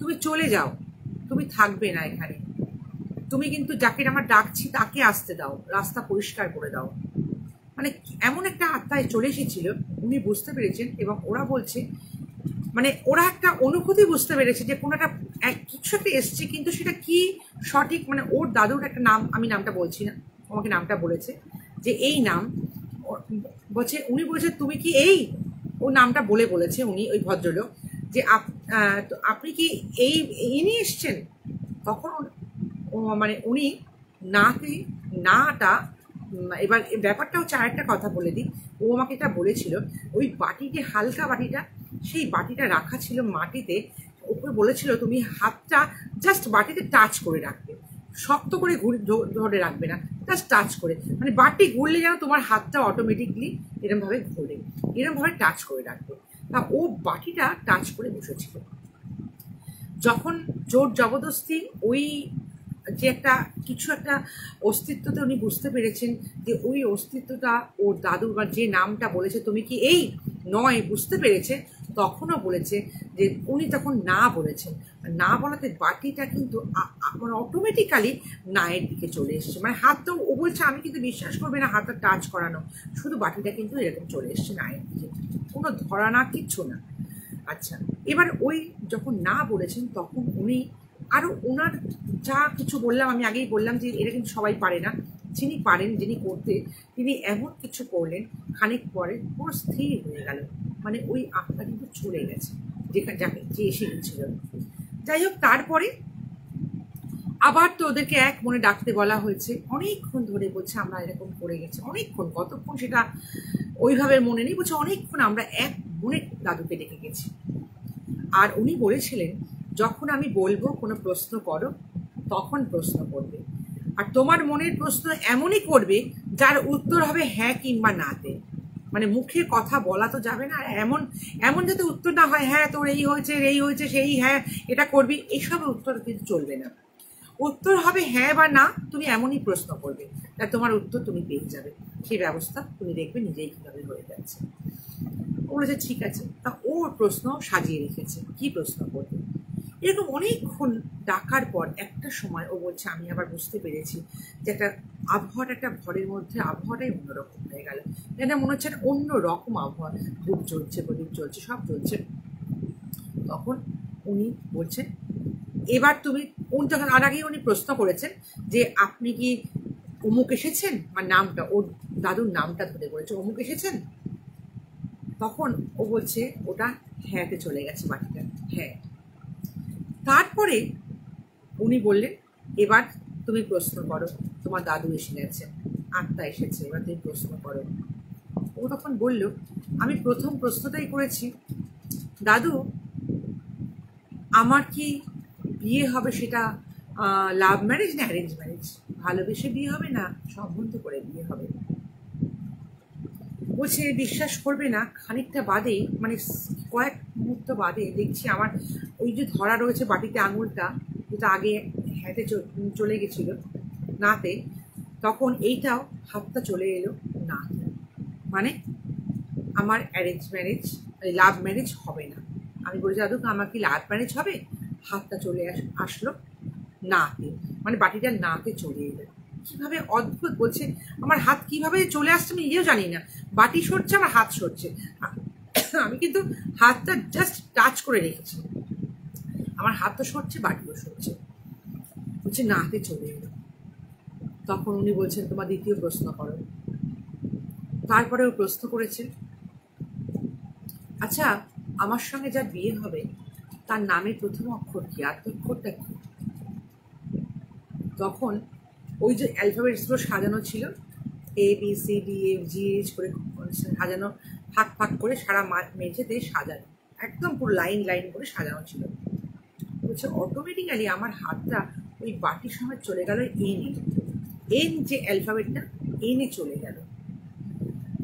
তুমি চলে যাও, তুমি থাকবে না এখানে, তুমি কিন্তু যাকে আমার ডাকছি তাকে আসতে দাও, রাস্তা পরিষ্কার করে দাও। মানে এমন একটা আত্মায় চলে এসেছিল, উনি বুঝতে পেরেছেন। এবং ওরা বলছে মানে ওরা একটা অনুভূতি বুঝতে পেরেছে যে কোনো একটা কিছু একটা এসছে, কিন্তু সেটা কি সঠিক, মানে ওর দাদুর একটা নাম, আমি নামটা বলছি না, আমাকে নামটা বলেছে যে এই নাম, বলছে উনি বলেছে তুমি কি এই, ও নামটা বলেছে উনি ওই ভদ্রলোক, যে আপনি কি এই ইনি এসছেন, তখন মানে উনি নাতে নাটা, এবার ব্যাপারটা হচ্ছে আরেকটা কথা বলে দিই, ও আমাকে এটা বলেছিল ওই বাটিতে, হালকা বাটিটা, সেই বাটিটা রাখা ছিল মাটিতে, ওকে বলেছিল তুমি হাতটা জাস্ট বাটিতে টাচ করে রাখবে, শক্ত করে ধরে রাখবে না, জাস্ট টাচ করে, মানে বাটি ঘুরলে যেন তোমার হাতটা অটোমেটিকলি এরমভাবে ঘোরে, এরমভাবে টাচ করে রাখবে। তা ও বাটিটা টাচ করে বসেছিল। যখন জোর জবরদস্তি ওই যে একটা কিছু একটা অস্তিত্বতে উনি বুঝতে পেরেছেন যে ওই অস্তিত্বটা ওর দাদুর বা যে নামটা বলেছে তুমি কি এই নয়, বুঝতে পেরেছে, তখনও বলেছে যে উনি তখন না বলেছেন, না বলাতে বাটিটা কিন্তু মানে অটোমেটিক্যালি নায়ের দিকে চলে এসছে, মানে হাতটা ও বলছে আমি কিন্তু বিশ্বাস করবে না হাতটা টাচ করানো, শুধু বাটিটা কিন্তু এরকম চলে এসছে নায়ের দিকে, কোনো ধরা না কিচ্ছু না। আচ্ছা, এবার ওই যখন না বলেছেন তখন উনি আরও ওনার যা কিছু বললাম, আমি আগেই বললাম যে এটা কিন্তু সবাই পারে না, যিনি পারেন যিনি করতে, তিনি এমন কিছু করলেন, খানিক পরে পুরো স্থির হয়ে গেল, মানে ওই আত্মা কিন্তু চলে গেছে যেখানে যাকে যে এসে গেছিল। যাই হোক, তারপরে আবার তো ওদেরকে এক মনে ডাকতে বলা হয়েছে, অনেকক্ষণ ধরে বলছে আমরা এরকম করে গেছি, অনেকক্ষণ, কতক্ষণ সেটা ওইভাবে মনে নেই, বলছে অনেকক্ষণ আমরা এক মনে দাদুকে ডেকে গেছি। আর উনি বলেছিলেন যখন আমি বলবো কোনো প্রশ্ন করো তখন প্রশ্ন করবে, আর তোমার মনের প্রশ্ন এমনই করবে যার উত্তর হবে হ্যাঁ কিংবা নাতে, মানে মুখে কথা বলা তো যাবে না, আর এমন এমন যাতে উত্তর না হয় হ্যাঁ তোর এই হয়েছে সেই হ্যাঁ এটা করবি, এইসব উত্তর কিন্তু চলবে না, উত্তর হবে হ্যাঁ বা না, তুমি এমনই প্রশ্ন করবে তা তোমার উত্তর তুমি পেয়ে যাবে, সেই ব্যবস্থা তুমি দেখবে নিজেই কীভাবে হয়ে যাচ্ছে। ও বলেছে ঠিক আছে, তা ওর প্রশ্ন সাজিয়ে রেখেছে কি প্রশ্ন করবে। এরকম অনেকক্ষণ ডাকার পর একটা সময় ও বলছে আমি আবার বুঝতে পেরেছি যে একটা আবহাওয়াটা, একটা ঘরের মধ্যে আবহাওয়াটাই অন্যরকম হয়ে গেল, যেন মনে হচ্ছে অন্য রকম আবহাওয়া, ধূপ জ্বলছে প্রদীপ জ্বলছে সব জ্বলছে, তখন উনি বলছেন এবার তুমি, উনি তখন আর আগে উনি প্রশ্ন করেছেন যে আপনি কি অমুক এসেছেন, আর নামটা ওর দাদুর নামটা ধরে বলেছে অমুক এসেছেন। তখন ও বলছে ওটা হ্যাঁতে চলে গেছে বাটিটা, হ্যাঁ। তারপরে উনি বললেন এবার তুমি প্রশ্ন করো, তোমার দাদু এসে গেছে, আত্মা এসেছে, এবার তুমি প্রশ্ন করো। ও তখন বলল আমি প্রথম প্রশ্নটাই করেছি, দাদু আমার কি বিয়ে হবে সেটা লাভ ম্যারেজ না অ্যারেঞ্জ ম্যারেজ, ভালোবেসে বিয়ে হবে না সম্বন্ধ করে বিয়ে হবে। বলছে বিশ্বাস করবে না, খানিকটা বাদে মানে কয়েক মুহূর্ত বাদে দেখছি আমার ওই যে ধরা রয়েছে বাটিতে আঙুলটা, যেটা আগে হ্যাঁতে চলে গেছিল নাতে, তখন এইটাও হাতটা চলে এলো নাতে। মানে আমার অ্যারেঞ্জ ম্যারেজ লাভ ম্যারেজ হবে না। আমি বলি দাদু আমার কি লাভ ম্যারেজ হবে, হাতটা চলে আসলো নাতে, মানে বাটিটা নাতে চলে এলো। কিভাবে অদ্ভুত, বলছে আমার হাত কিভাবে চলে আসছে আমি নিজেও জানি না, বাটি সরছে আমার হাত সরছে, আমি কিন্তু হাতটা জাস্ট টাচ করে রেখেছি, আমার হাত তো সরছে বাটিও সরছে। বলছে নাতে চলে এলো। তখন উনি বলছেন তোমার দ্বিতীয় প্রশ্ন করো। তারপরেও প্রশ্ন করেছে আচ্ছা আমার সঙ্গে যার বিয়ে হবে তার নামের প্রথম অক্ষর কি, আদ্যক্ষরটা কি? তখন ওই যে অ্যালফাবেটসগুলো সাজানো ছিল ABCDFGH করে সাজানো, ফাঁক ফাঁক করে সারা মেঝেতে সাজানো, একদম পুরো লাইন লাইন করে সাজানো ছিল। বলছে অটোমেটিক্যালি আমার হাতটা ওই বাটির সময় চলে গেল এন যে অ্যালফাবেটটা এনে চলে গেল।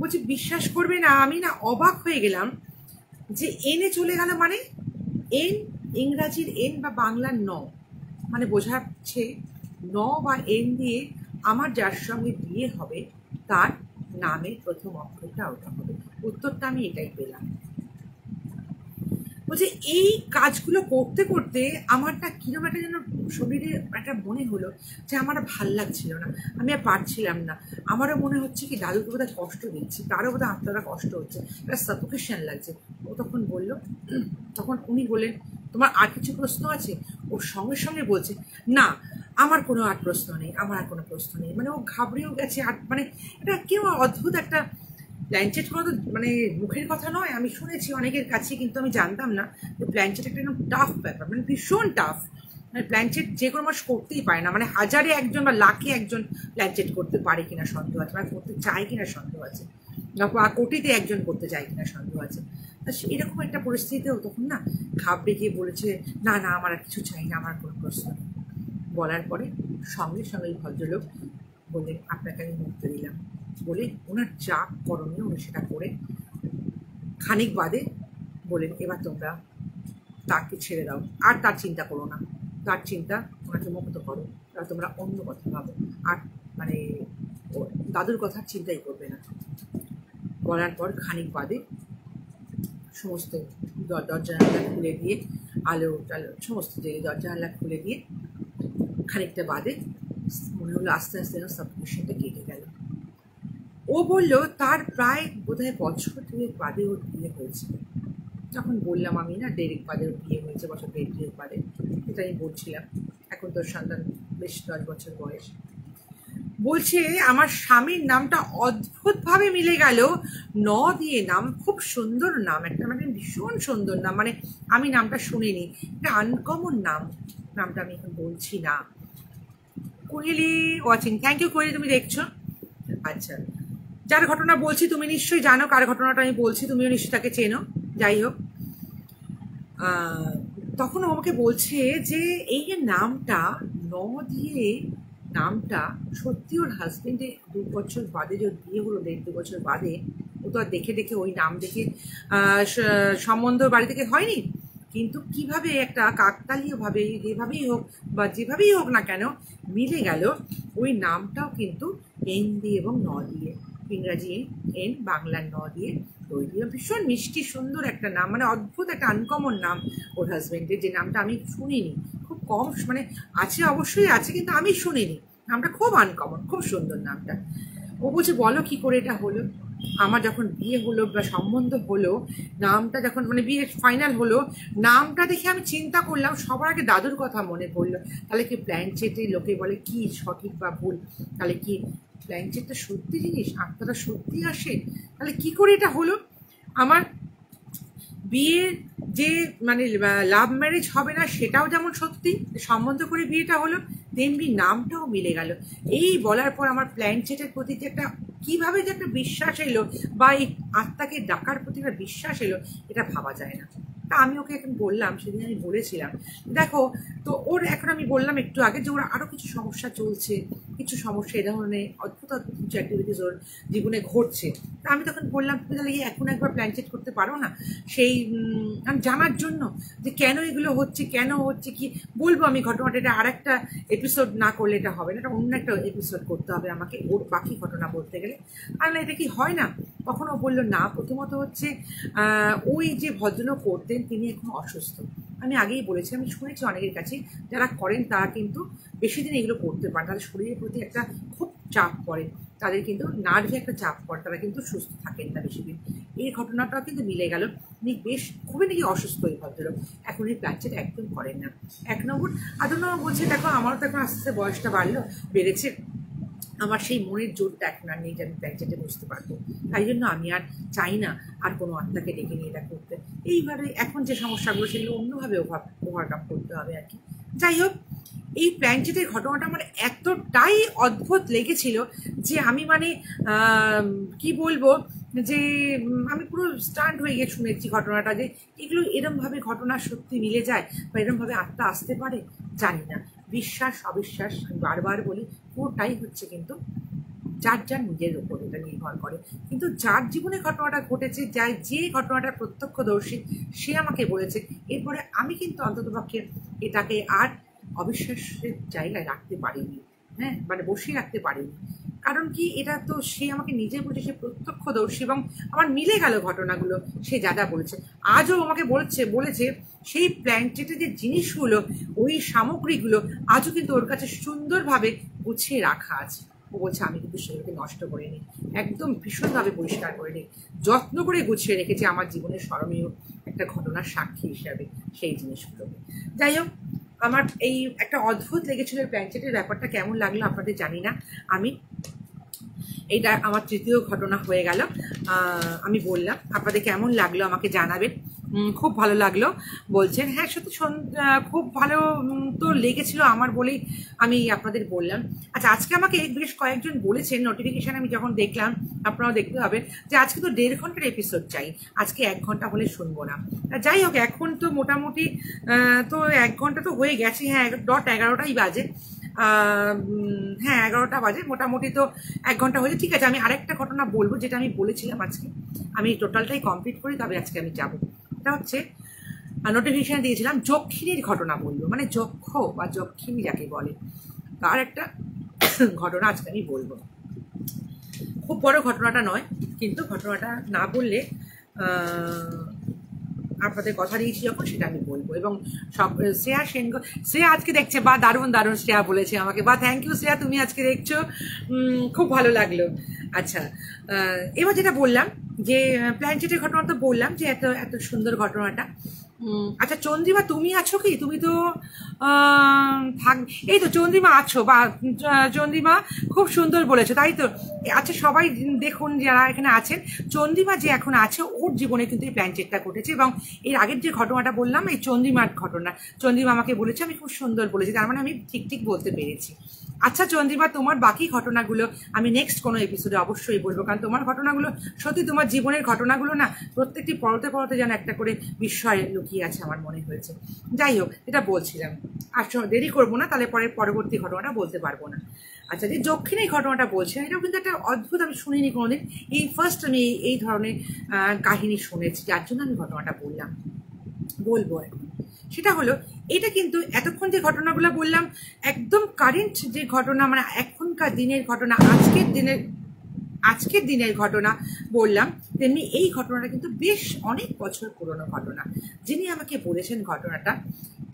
বলছে বিশ্বাস করবে না, আমি না অবাক হয়ে গেলাম যে এনে চলে গেল, মানে এন ইংরাজির এন বা বাংলার ন, মানে বোঝাচ্ছে ন বা এন দিয়ে আমার যার সঙ্গে বিয়ে হবে তার নামের প্রথম অক্ষরটা ওটা হবে। উত্তরটা আমি এটাই পেলাম। বলছে এই কাজগুলো করতে করতে আমার না কিরকম একটা যেন শরীরে একটা মনে হলো যে আমার ভাল লাগছিল না, আমি আর পারছিলাম না, আমারও মনে হচ্ছে কি দাদুকে বোধহয় কষ্ট দিচ্ছি, তারও বোধহয় আত্মাটা কষ্ট হচ্ছে, একটা সাফোকেশন লাগছে। ও তখন বলল, তখন উনি বললেন তোমার আর কিছু প্রশ্ন আছে? ওর সঙ্গে সঙ্গে বলছে না আমার কোনো আর প্রশ্ন নেই, আমার আর কোনো প্রশ্ন নেই। মানে ও ঘাবড়েও গেছে, আর মানে এটা কেউ অদ্ভুত একটা প্ল্যানচেট করা তো মানে মুখের কথা নয়, আমি শুনেছি অনেকের কাছে, কিন্তু আমি জানতাম না যে প্ল্যানচেট একটা একদম টাফ ব্যাপার, মানে ভীষণ টাফ। মানে প্ল্যানচেট যে কোনো মানুষ করতেই পারে না, মানে হাজারে একজন বা লাখে একজন প্ল্যানচেট করতে পারে কিনা সন্দেহ আছে, মানে করতে চায় কিনা সন্দেহ আছে, বা কোটিতে একজন করতে চায় কিনা সন্দেহ আছে। এরকম একটা পরিস্থিতিতেও তখন না ঘাবড়ে গিয়ে বলেছে না না আমার আর কিছু চাই না, আমার কোনো প্রশ্ন নেই। বলার পরে সঙ্গে সঙ্গে ভদ্রলোক বললেন আপনাকে আমি মুক্তি দিলাম, বলে ওনার যা করণীয় উনি সেটা করে খানিক বাদে বলেন এবার তোমরা তাকে ছেড়ে দাও, আর তার চিন্তা করো না, তার চিন্তা ওনাকে মুক্ত করো, তোমরা অন্য কথা ভাবো, আর মানে দাদুর কথা চিন্তাই করবে না। বলার পর খানিক বাদে সমস্ত দরজা জানলা খুলে দিয়ে আলো টালো সমস্ত জায়গায় দরজা জানলা খুলে দিয়ে খানিকটা বাদে মনে হলো আস্তে আস্তে যেন সাবমিশনটা কেটে গেল। ও বলল তার প্রায় বোধহয় বছর 2 বাদে ওর বিয়ে হয়েছিল। যখন বললাম আমি না 1.5 বাদে ওর বিয়ে হয়েছে, বছর 1.5 বাদে, এটা আমি বলছিলাম। এখন তোর সন্তান বেশ 10 বছর বয়স। বলছে আমার স্বামীর নামটা অদ্ভুতভাবে মিলে গেল, ন দিয়ে নাম, খুব সুন্দর নাম একটা, মানে ভীষণ সুন্দর নাম, মানে আমি নামটা শুনিনি, একটা আনকমন নাম, নামটা আমি এখন বলছি না। Koheli watching, thank you Koheli, তুমি দেখছো। আচ্ছা যার ঘটনা বলছি তুমি নিশ্চয়ই জানো, কার ঘটনাটা আমি বলছি তুমিও নিশ্চয়ই তাকে চেনো। যাই হোক, তখন আমাকে বলছে যে এই যে নামটা ন দিয়ে নামটা সত্যি ওর হাজবেন্ডে 2 বছর বাদে যে বিয়ে হলো, 1.5-2 বছর বাদে, ও তো আর দেখে দেখে ওই নাম দেখে সম্বন্ধ বাড়ি থেকে হয়নি, কিন্তু কিভাবে একটা কাকতালীয়ভাবে যেভাবেই হোক বা যেভাবেই হোক না কেন মিলে গেল, ওই নামটাও কিন্তু এন দিয়ে এবং ন দিয়ে, ইংরাজি এন বাংলার ন দিয়ে তৈরি, ভীষণ মিষ্টি সুন্দর একটা নাম, মানে অদ্ভুত একটা আনকমন নাম ওর হাজবেন্ডের, যে নামটা আমি শুনিনি, খুব কম, মানে আছে অবশ্যই আছে কিন্তু আমি শুনিনি, নামটা খুব আনকমন, খুব সুন্দর নামটা। ও বলছে বলো কি করে এটা হলো। আমার যখন বিয়ে হলো বা সম্বন্ধ হলো, নামটা যখন মানে বিয়ে ফাইনাল হলো, নামটা দেখে আমি চিন্তা করলাম, সবার আগে দাদুর কথা মনে পড়লো। তাহলে কি প্ল্যানচেটে লোকে বলে কি সঠিক বা ভুল, তাহলে কি প্ল্যানচেটটা সত্যি জিনিস, আত্মাটা সত্যি আসে? তাহলে কি করে এটা হলো? আমার বিয়ের যে মানে লাভ ম্যারেজ হবে না সেটাও যেমন সত্যি, সম্বন্ধ করে বিয়েটা হলো, তেমনি নামটাও মিলে গেল। এই বলার পর আমার প্ল্যানচেটের প্রতি যে একটা কিভাবে যে একটা বিশ্বাস এলো, বা এই আত্মাকে ডাকার প্রতি একটা বিশ্বাস এলো, এটা ভাবা যায় না। তা আমি ওকে এখন বললাম, সেদিন আমি বলেছিলাম দেখো, তো ওর এখন আমি বললাম একটু আগে যে ওর আরও কিছু সমস্যা চলছে, কিছু সমস্যা এই ধরনের অদ্ভুত অদ্ভুত কিছু অ্যাক্টিভিটিস ওর জীবনে ঘটছে। তা আমি তখন বললাম তুমি তাহলে এখন একবার প্ল্যান চেক করতে পারো না, সেই আমি জানার জন্য যে কেন এগুলো হচ্ছে, কেন হচ্ছে কি বলবো আমি ঘটনাটা, এটা আর একটা এপিসোড না করলে এটা হবে না, এটা অন্য একটা এপিসোড করতে হবে আমাকে ওর বাকি ঘটনা বলতে গেলে। আর না এটা কি হয় না? কখনো বললো না, প্রথমত হচ্ছে ওই যে ভদ্রলোক করতেন তিনি এখন অসুস্থ। আমি আগেই বলেছি, আমি শুনেছি অনেকের কাছে যারা করেন তারা কিন্তু বেশি দিন এগুলো করতে পারেন, তাদের শরীরের প্রতি একটা খুব চাপ পড়ে, তাদের কিন্তু নার্ভে একটা চাপ পড়ে, তারা কিন্তু সুস্থ থাকেন না বেশি দিন। এই ঘটনাটাও কিন্তু মিলে গেল, বেশ খুবই নাকি অসুস্থ এই ভদ্রলোক, এখন এই প্ল্যানচেট একদম করেন না। 1 নম্বর। আর 2 নম্বর বলছে দেখো আমারও তো এখন আস্তে আস্তে বয়সটা বেড়েছে, আমার সেই মনের জোরটা এখন আর নেই যে আমি প্ল্যানচেটে বসতে পারবো, তাই জন্য আমি আর চাই না আর কোনো আত্মাকে ডেকে নিয়ে এটা করতে। এইভাবে এখন যে সমস্যাগুলো সেগুলো অন্যভাবে ওভারকাম করতে হবে আর কি। যাই হোক, এই প্ল্যানচেটের ঘটনাটা আমার এতটাই অদ্ভুত লেগেছিল যে আমি মানে কি বলবো, যে আমি পুরো স্টান্ট হয়ে গিয়ে শুনেছি ঘটনাটা, যে এগুলো এরমভাবে ঘটনা সত্যি মিলে যায় বা এরমভাবে আত্মা আসতে পারে, জানি না। বিশ্বাস অবিশ্বাস আমি বারবার বলি, পুরোটাই হচ্ছে কিন্তু যার যার নিজের উপর এটা নির্ভর করে। কিন্তু যার জীবনে ঘটনাটা ঘটেছে, যে ঘটনাটার প্রত্যক্ষদর্শী সে আমাকে বলেছে, এরপরে আমি কিন্তু অন্ততপক্ষে এটাকে আর অবিশ্বাসের জায়গায় রাখতে পারিনি, হ্যাঁ মানে বসিয়ে রাখতে পারিনি। কারণ কি, এটা তো সে আমাকে নিজে বলছে, সে প্রত্যক্ষদর্শী, এবং আমার মিলে গেল ঘটনাগুলো, সে যা যা বলেছে। আজও আমাকে বলেছে সেই প্ল্যানচেটে যে জিনিসগুলো, ওই সামগ্রীগুলো আজও কিন্তু ওর কাছে সুন্দরভাবে গুছিয়ে রাখা আছে। ও বলছে আমি কিন্তু সেগুলোকে নষ্ট করিনি, একদম ভীষণভাবে পরিষ্কার করে নিই, যত্ন করে গুছিয়ে রেখেছি আমার জীবনের স্মরণীয় একটা ঘটনার সাক্ষী হিসাবে সেই জিনিসগুলোকে। যাই হোক, আমার এই একটা অদ্ভুত লেগেছিল প্ল্যানচেটের ব্যাপারটা, কেমন লাগলো আপনাদের জানি না। আমি এটা আমার 3য় ঘটনা হয়ে গেল, আমি বললাম, আপনাদের কেমন লাগলো আমাকে জানাবেন। খুব ভালো লাগলো বলছেন, হ্যাঁ সত্যি খুব ভালো তো লেগেছিল আমার বলেই আমি আপনাদের বললাম। আচ্ছা, আজকে আমাকে বেশ কয়েকজন বলেছেন, নোটিফিকেশান আমি যখন দেখলাম, আপনারাও দেখতে হবে, যে আজকে তো 1.5 ঘন্টার এপিসোড চাই, আজকে 1 ঘন্টা হলে শুনবো না। যাই হোক, এখন তো মোটামুটি তো 1 ঘন্টা তো হয়ে গেছে, হ্যাঁ 11টাই বাজে, হ্যাঁ 11টা বাজে, মোটামুটি তো 1 ঘন্টা হয়েছে। ঠিক আছে, আমি আরেকটা ঘটনা বলবো যেটা আমি বলেছিলাম আজকে, আমি টোটালটাই কমপ্লিট করি তবে আজকে আমি যাবো। এটা হচ্ছে নোটিফিকেশন দিয়েছিলাম যক্ষিণীর ঘটনা বলবো, মানে যক্ষ বা যক্ষিণী যাকে বলে, তার একটা ঘটনা আজকে আমি বলবো। খুব বড় ঘটনাটা নয়, কিন্তু ঘটনাটা না বললে আপনাদের কথা দিয়েছি যখন, সেটা আমি বলবো। এবং সব শ্রেয়া আজকে দেখছে, বা দারুণ দারুণ শ্রেয়া বলেছে আমাকে, বা থ্যাংক ইউ শ্রেয়া, তুমি আজকে দেখছো, খুব ভালো লাগলো। আচ্ছা, এবার যেটা বললাম যে প্ল্যানচেটের ঘটনা তো বললাম যে এত এত সুন্দর ঘটনাটা। আচ্ছা চন্দ্রিমা, তুমি আছো কি? তুমি তো থাক, এই তো চন্দ্রিমা আছো, বা চন্দ্রিমা খুব সুন্দর বলেছো, তাই তো? আচ্ছা সবাই দেখুন যারা এখানে আছেন, চন্দ্রিমা যে এখন আছে ওর জীবনে কিন্তু এই প্ল্যানচেটটা ঘটেছে, এবং এর আগের যে ঘটনাটা বললাম এই চন্দ্রিমার ঘটনা, চন্দ্রিমা আমাকে বলেছে আমি খুব সুন্দর বলেছি, তার মানে আমি ঠিক ঠিক বলতে পেরেছি। আচ্ছা চন্দ্রিমা, তোমার বাকি ঘটনাগুলো আমি নেক্সট কোনো এপিসোডে অবশ্যই বলবো, কারণ তোমার ঘটনাগুলো সত্যি, তোমার জীবনের ঘটনাগুলো না প্রত্যেকটি পরতে পরতে যেন একটা করে বিষয় লুকিয়ে আছে আমার মনে হয়েছে। যাই হোক, এটা বলছিলাম, আর দেরি করবো না, তাহলে পরবর্তী ঘটনাটা বলতে পারবো না। আচ্ছা, যে দক্ষিণের ঘটনাটা বলছিলাম, এটাও কিন্তু একটা অদ্ভুত, আমি শুনিনি কোনোদিন, এই ফার্স্ট আমি এই ধরনের কাহিনী শুনেছি, যার জন্য আমি ঘটনাটা বলবো এখন। সেটা হলো, এটা কিন্তু এতক্ষণ যে ঘটনাগুলো বললাম একদম কারেন্ট যে ঘটনা, মানে এখনকার দিনের ঘটনা, আজকের দিনের ঘটনা বললাম, তেমনি এই ঘটনাটা কিন্তু বেশ অনেক বছর পুরনো ঘটনা। যিনি আমাকে বলেছেন ঘটনাটা,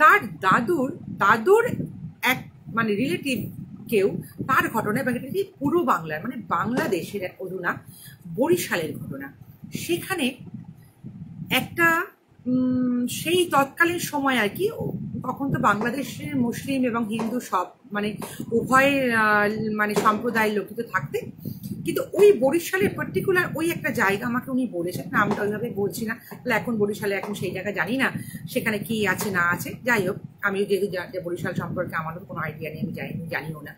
তার দাদুর এক মানে রিলেটিভ কেউ, তার ঘটনা, এবং এটা কি পুরো বাংলার মানে বাংলাদেশের এক ঘটনা, বরিশালের ঘটনা। সেখানে একটা সেই তৎকালীন সময় আর কি, তখন তো বাংলাদেশের মুসলিম এবং হিন্দু সব মানে উভয় মানে সম্প্রদায়ের লোক তো থাকতে, কিন্তু ওই বরিশালের পার্টিকুলার ওই একটা জায়গা আমাকে উনি বলেছেন, নামটা ওইভাবে বলছি না, তাহলে এখন বরিশালে এখন সেই জায়গা জানি না সেখানে কি আছে না আছে, যাই হোক আমিও যেহেতু বরিশাল সম্পর্কে আমারও কোনো আইডিয়া নেই, আমি জানিও না।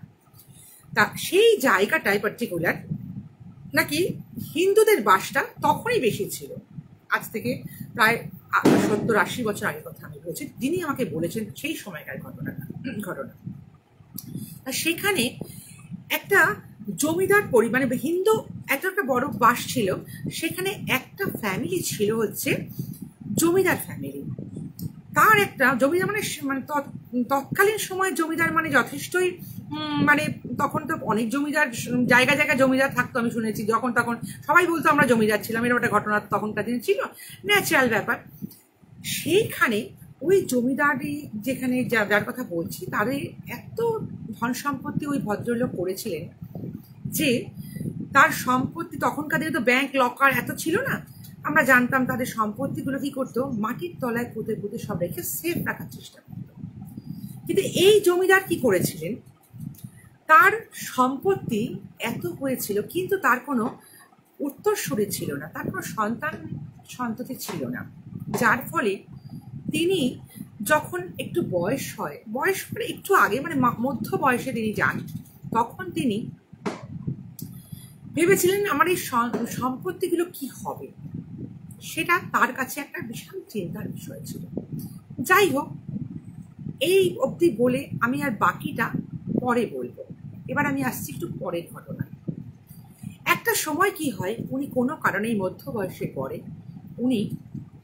তা সেই জায়গাটায় পার্টিকুলার নাকি হিন্দুদের বাসটা তখনই বেশি ছিল, আজ থেকে প্রায় 70-80 বছর আগের কথা আমি বলছি, যিনি আমাকে বলেছেন সেই সময়কার ঘটনা। সেখানে একটা জমিদার মানে হিন্দু একটা বড় বাস ছিল, সেখানে একটা ফ্যামিলি ছিল হচ্ছে জমিদার ফ্যামিলি। তার একটা জমিদার মানে তৎকালীন সময় জমিদার মানে যথেষ্টই মানে তখন তো অনেক জমিদার জায়গায় জমিদার থাকতো, আমি শুনেছি, যখন তখন সবাই বলতো আমরা জমিদার ছিলাম, এরকম একটা ঘটনা তখনকার দিনে ছিল, ন্যাচারাল ব্যাপার। সেইখানে ওই জমিদারি যেখানে যার কথা বলছি, তাদের এত ধন সম্পত্তি ওই ভদ্রলোক করেছিলেন যে তার সম্পত্তি, তখনকার দিনে তো ব্যাংক লকার এত ছিল না, আমরা জানতাম তাদের সম্পত্তিগুলো কি করতো, মাটির তলায় পুঁতে পুঁতে সব রেখে সেফ রাখার চেষ্টা করতো। কিন্তু এই জমিদার কি করেছিলেন, তার সম্পত্তি এত হয়েছিল কিন্তু তার কোনো উত্তরসূরি ছিল না, তার কোনো সন্ততি ছিল না, যার ফলে তিনি যখন একটু বয়স মানে একটু আগে মানে মধ্য বয়সে তিনি যান, তখন তিনি ভেবেছিলেন আমার এই সম্পত্তিগুলো কি হবে, সেটা তার কাছে একটা বিশাল চিন্তার বিষয় ছিল। যাই হোক, এই অবধি বলে আমি আর বাকিটা পরে বলবো। এবার আমি আসছি একটু পরের ঘটনা। একটা সময় কি হয়, উনি কোনো কারণেই মধ্য বয়সে পরে উনি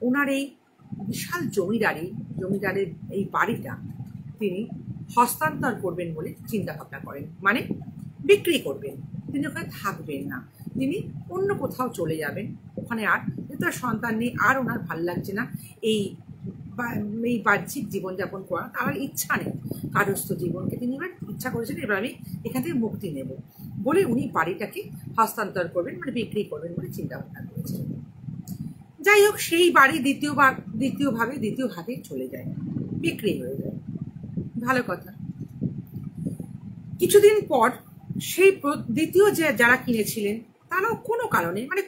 ওনার এই বিশাল জমিদারের এই বাড়িটা তিনি হস্তান্তর করবেন বলে চিন্তা ভাবনা করেন, মানে বিক্রি করবেন, তিনি ওখানে থাকবেন না, তিনি অন্য কোথাও চলে যাবেন, ওখানে আর তার সন্তান নেই, আর ওনার ভাল লাগছে না এই বাহ্যিক জীবনযাপন করা, তার ইচ্ছা নেই কারস্থ জীবনকে, তিনি এবার ইচ্ছা করেছেন এবার আমি এখান থেকে মুক্তি নেব বলে উনি বাড়িটাকে হস্তান্তর করবেন মানে বিক্রি করবেন বলে চিন্তা ভাবনা করেছেন। যাই হোক, সেই বাড়ি দ্বিতীয়ভাবে চলে যায়, বিক্রি হয়ে যায়, ভালো কথা। কিছুদিন পর সেই দ্বিতীয় যারা কিনেছিলেন তারাও কোনো কারণে মানে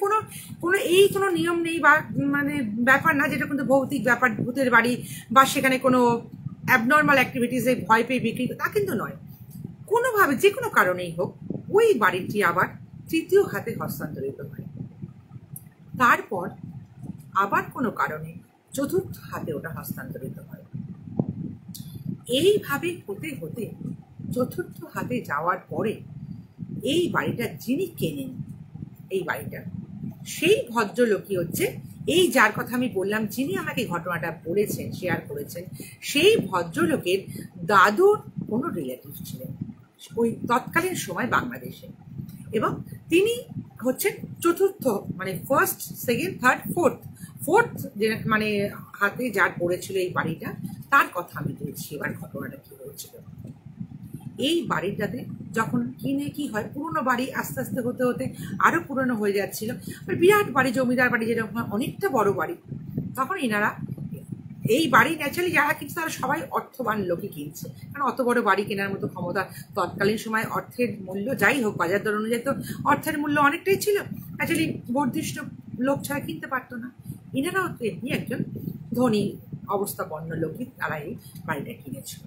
কোনো নিয়ম নেই বা মানে ব্যাপার না, যেটা কিন্তু ভৌতিক ব্যাপার, ভূতের বাড়ি বা সেখানে কোনো অ্যাবনর্মাল অ্যাক্টিভিটিসে ভয় পেয়ে বিক্রি, তা কিন্তু নয়, কোনোভাবে যে কোনো কারণেই হোক ওই বাড়িটি আবার তৃতীয় হাতে হস্তান্তরিত হয়। তারপর আবার কোনো কারণে চতুর্থ হাতে ওটা হস্তান্তরিত হয়। এইভাবে হতে হতে চতুর্থ হাতে যাওয়ার পরে এই বাড়িটা যিনি কেনেন, এই বাড়িটা সেই ভদ্রলোকই হচ্ছে এই যার কথা আমি বললাম, যিনি আমাকে ঘটনাটা বলেছেন, শেয়ার করেছেন, সেই ভদ্রলোকের দাদুর কোনো রিলেটিভ ছিলেন ওই তৎকালীন সময় বাংলাদেশে, এবং তিনি হচ্ছেন চতুর্থ মানে ফার্স্ট, সেকেন্ড, থার্ড, ফোর্থ যে মানে হাতে যার পড়েছিল এই বাড়িটা, তার কথা আমি বলছি। এবার ঘটনাটা কি হয়েছিল, এই বাড়িটাতে যখন কিনে কি হয়, পুরনো বাড়ি আস্তে আস্তে হতে হতে আরো পুরনো হয়ে যাচ্ছিল, বিরাট বাড়ি, জমিদার বাড়ি যেরকম অনেকটা বড় বাড়ি, তখন এনারা এই বাড়ি ন্যাচারালি যারা কিনছে তারা সবাই অর্থবান লোকই কিনছে, কারণ অত বড় বাড়ি কেনার মতো ক্ষমতা তৎকালীন সময়, অর্থের মূল্য যাই হোক বাজার দর অনুযায়ী তো অর্থের মূল্য অনেকটাই ছিল, অ্যাকচুয়ালি বর্ধিষ্ঠ লোক ছাড়া কিনতে পারতো না। এনারাও এমনি একজন ধনী অবস্থাপন্ন লোকই তারা এই বাড়িটা কিনেছিল।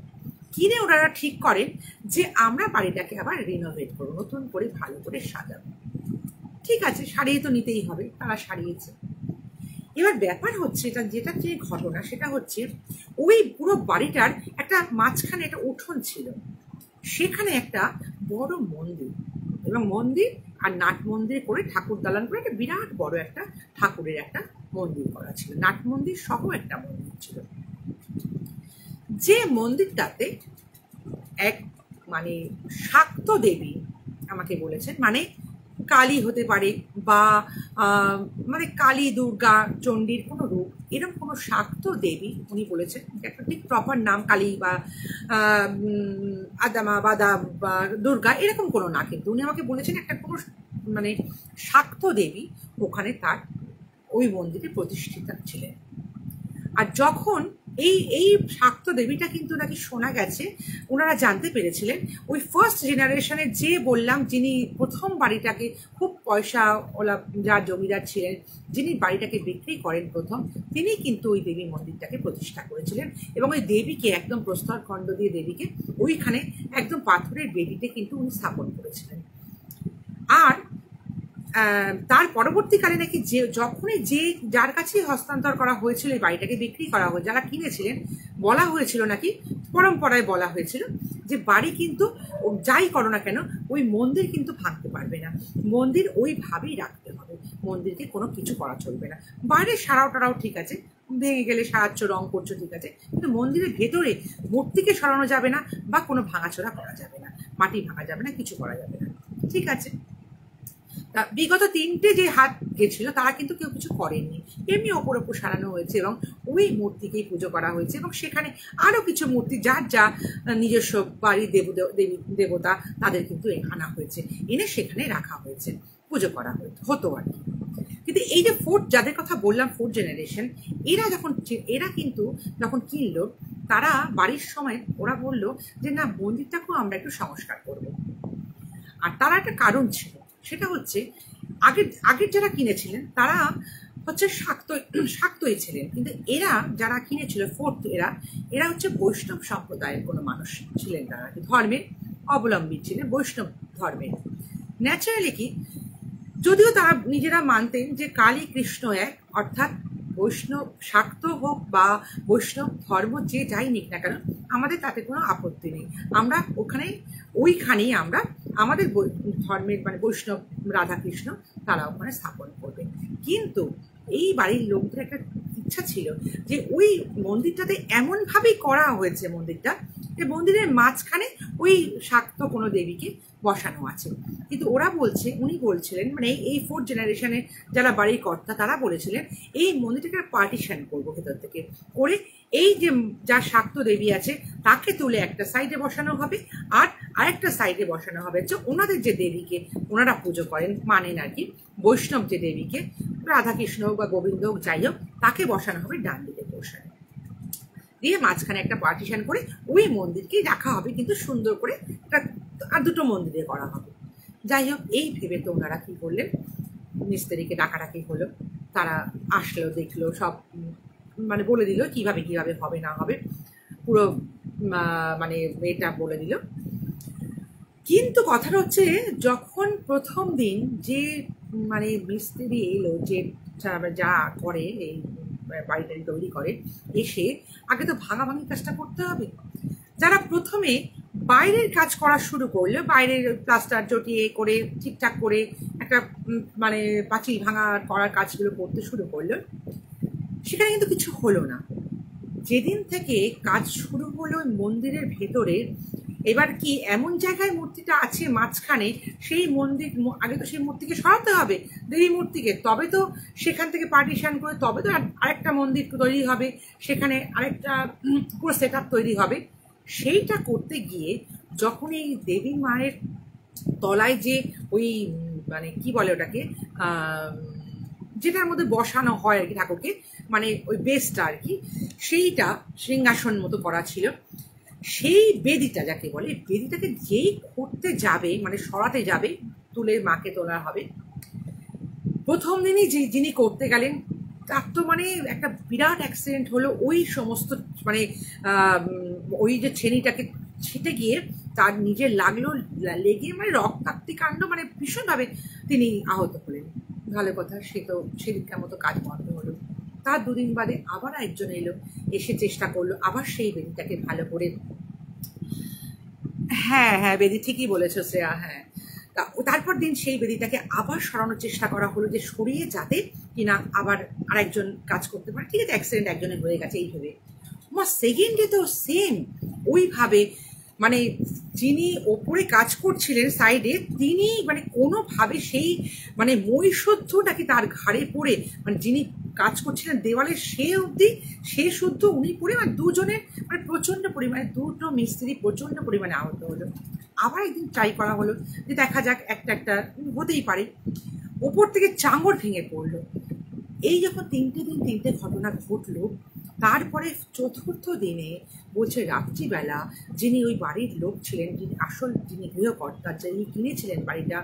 কিনে ওনারা ঠিক করেন যে আমরা বাড়িটাকে আবার রিনোভেট করবো, নতুন করে ভালো করে সাজাবো। ঠিক আছে, সারিয়ে তো নিতেই হবে, তারা সারিয়েছে। এবার ব্যাপার হচ্ছে যেটা যে ঘটনা সেটা হচ্ছে ওই পুরো বাড়িটার একটা মাঝখানে একটা উঠোন ছিল, সেখানে একটা বড় মন্দির, এবং মন্দির আর নাট মন্দির করে ঠাকুর দালান করে একটা বিরাট বড় একটা ঠাকুরের একটা মন্দির করা ছিল, নাট মন্দির সহ একটা মন্দির ছিল। যে মন্দিরটাতে এক মানে শাক্ত দেবী আমাকে বলেছেন, মানে কালী হতে পারে বা মানে কালী দুর্গা চণ্ডীর কোনো রূপ, এরকম কোনো শাক্ত দেবী উনি বলেছেন, একটা ঠিক প্রপার নাম কালী বা আদামা বাদা বা দুর্গা এরকম কোনো না, কিন্তু উনি আমাকে বলেছেন একটা কোনো মানে শাক্ত দেবী ওখানে তার ওই মন্দিরে প্রতিষ্ঠিতা ছিলেন। আর যখন এই শাক্ত দেবীটা কিন্তু নাকি শোনা গেছে, ওনারা জানতে পেরেছিলেন ওই ফার্স্ট জেনারেশনের যে বললাম, যিনি প্রথম বাড়িটাকে খুব পয়সা ওলা যার জমিদার ছিলেন, যিনি বাড়িটাকে বিক্রি করেন প্রথম, তিনি কিন্তু ওই দেবী মন্দিরটাকে প্রতিষ্ঠা করেছিলেন এবং ওই দেবীকে একদম প্রস্তর খণ্ড দিয়ে দেবীকে ওইখানে একদম পাথরের বেদিতে কিন্তু উনি স্থাপন করেছিলেন। আর তার পরবর্তীকালে নাকি যে যখনই যার কাছেই হস্তান্তর করা হয়েছিল এই বাড়িটাকে বিক্রি করা হয়েছে, যারা কিনেছিলেন, বলা হয়েছিল নাকি পরম্পরায় বলা হয়েছিল যে বাড়ি কিন্তু যাই করো না কেন ওই মন্দির কিন্তু ভাঙতে পারবে না, মন্দির ওইভাবেই রাখতে হবে, মন্দিরকে কোনো কিছু করা চলবে না। বাইরের সারাও টারাও ঠিক আছে, ভেঙে গেলে সারাচ্ছ, রং করছো ঠিক আছে, কিন্তু মন্দিরের ভেতরে মূর্তিকে সরানো যাবে না বা কোনো ভাঙাচোরা করা যাবে না, মাটি ভাঙা যাবে না, কিছু করা যাবে না, ঠিক আছে। বিগত 3টে যে হাত গেছিল তারা কিন্তু কেউ কিছু করেননি, এমনি ওপর ওপর সারানো হয়েছে এবং ওই মূর্তিকেই পুজো করা হয়েছে এবং সেখানে আরও কিছু মূর্তি যার যা নিজস্ব বাড়ির দেবী দেবতা তাদের কিন্তু আনা হয়েছে, এনে সেখানে রাখা হয়েছে, পুজো করা হতো আর কি। কিন্তু এই যে যাদের কথা বললাম 4th জেনারেশন, এরা কিন্তু যখন কিনলো তারা বাড়ির সময় ওরা বললো যে না, মন্দিরটাকেও আমরা একটু সংস্কার করবো। আর তারা একটা কারণ ছিল, সেটা হচ্ছে আগের যারা কিনেছিলেন তারা হচ্ছে শাক্তই ছিলেন, কিন্তু এরা যারা কিনেছিল এরা হচ্ছে বৈষ্ণব সম্প্রদায়ের কোনো মানুষ ছিলেন, তারা ধর্মের অবলম্বী ছিলেন, বৈষ্ণব ধর্মের। ন্যাচারালি কি, যদিও তারা নিজেরা মানতেন যে কালী কৃষ্ণ এক, অর্থাৎ বৈষ্ণব শাক্ত হোক বা বৈষ্ণব ধর্ম যে যাই নিক না কেন আমাদের তাতে কোনো আপত্তি নেই, আমরা ওইখানেই আমরা আমাদের ধর্মের মানে বৈষ্ণব রাধাকৃষ্ণ তারা ওখানে স্থাপন করবে। কিন্তু এই বাড়ির লোকদের একটা ইচ্ছা ছিল যে ওই মন্দিরটাতে এমনভাবেই করা হয়েছে মন্দিরটা, যে মন্দিরের মাঝখানে ওই শাক্ত কোনো দেবীকে বসানো আছে। কিন্তু উনি বলছিলেন, মানে এই 4th জেনারেশনের যারা বাড়ির কর্তা তারা বলেছিলেন এই মন্দিরটাকে পার্টিশন করবো ভেতর থেকে করে, এই যে যা শাক্ত দেবী আছে তাকে তুলে একটা সাইডে বসানো হবে আর আরেকটা সাইডে বসানো হবে হচ্ছে ওনাদের যে দেবীকে ওনারা পুজো করেন মানেন আর কি, বৈষ্ণব যে দেবীকে, রাধাকৃষ্ণ হোক বা গোবিন্দ হোক যাই হোক, তাকে বসানো হবে ডান দিকে বসানো দিয়ে, মাঝখানে একটা পার্টিশন করে ওই মন্দিরকেই রাখা হবে, কিন্তু সুন্দর করে আর দুটো মন্দিরে করা হবে। যাই হোক, এই ভেবে তো ওনারা কি করলেন, মিস্ত্রিকে ডাকাডাকি হলো, তারা আসলো, দেখলো, সব মানে বলে দিল কিভাবে কিভাবে হবে না হবে, পুরো মানে এটা বলে দিল। কিন্তু কথাটা হচ্ছে যখন প্রথম দিন যে মানে মিস্ত্রি এলো, যে যা করে এই বাড়িটারি তৈরি করে, এসে আগে তো ভাঙাভাঙি কাজটা করতে হবে। যারা প্রথমে বাইরের কাজ করা শুরু করলো, বাইরের প্লাস্টার চটিয়ে করে ঠিকঠাক করে একটা মানে পাঁচিল ভাঙা করার কাজগুলো করতে শুরু করলো, সেখানে কিন্তু কিছু হলো না। যেদিন থেকে কাজ শুরু হলো মন্দিরের ভেতরে, এবার কি এমন জায়গায় মূর্তিটা আছে মাঝখানে, সেই মন্দির আগে তো সেই মূর্তিকে সরাতে হবে, দেবী মূর্তিকে, তবে তো সেখান থেকে পার্টিশন করে তবে তো আরেকটা মন্দির তৈরি হবে, সেখানে আরেকটা পুরো সেট আপ তৈরি হবে। সেইটা করতে গিয়ে যখন এই দেবী মায়ের তলায় যে ওই মানে কি বলে ওটাকে, যেটার মধ্যে বসানো হয় আর কি ঠাকুরকে, মানে ওই বেসটা আর কি, সেইটা সিংহাসন মতো করা ছিল, সেই বেদিটা যাকে বলে, বেদিটাকে যেই করতে যাবে মানে সরাতে যাবে, তুলে মাকে তোলা হবে, প্রথম দিনই যিনি করতে গেলেন তার তো মানে একটা বিরাট অ্যাক্সিডেন্ট হলো। ওই সমস্ত মানে ওই যে ছেনিটাকে ছিটে গিয়ে তার নিজের লাগলো, লেগে মানে রক্তাক্তি কাণ্ড, মানে ভীষণভাবে তিনি আহত হলেন। ভালো কথা, সে তো সেদিনকার মতো কাজ বন্ধ হলো। তার 2 দিন বাদে আবার একজন এলো, এসে চেষ্টা করলো আবার সেই বেদিটাকে ভালো করে, হ্যাঁ বেদি ঠিকই বলেছো শ্রেয়া, হ্যাঁ। তারপর দিন সেই বেদিটাকে আবার সরানোর চেষ্টা করা হলো, যে সরিয়ে যাতে কিনা আবার আরেকজন কাজ করতে পারে। ঠিক আছে, অ্যাক্সিডেন্ট একজনের হয়ে গেছে এই ভেবে, আমার সেকেন্ডে তো সেম ওইভাবে মানে যিনি ওপরে কাজ করছিলেন সাইডে, তিনি মানে কোনোভাবে সেই মানে মহিষুদ্ধটাকে তার ঘাড়ে পড়ে, মানে যিনি কাজ করছিলেন দেওয়ালে সে অবধি, সে শুদ্ধ উনি পড়ে, মানে দুজনের মানে প্রচণ্ড পরিমাণে, দুটো মিস্ত্রি প্রচণ্ড পরিমাণে আহত হলো। আবার একদিন ট্রাই করা হলো যে দেখা যাক, একটা হতেই পারে। ওপর থেকে চাঙড় ভেঙে পড়লো। এই যখন 3টে দিন 3টে ঘটনা ঘটলো, তারপরে চতুর্থ দিনে বলছে রাত্রিবেলা যিনি ওই বাড়ির লোক ছিলেন, যিনি গৃহকর্তা, যিনি কিনেছিলেন বাড়িটা,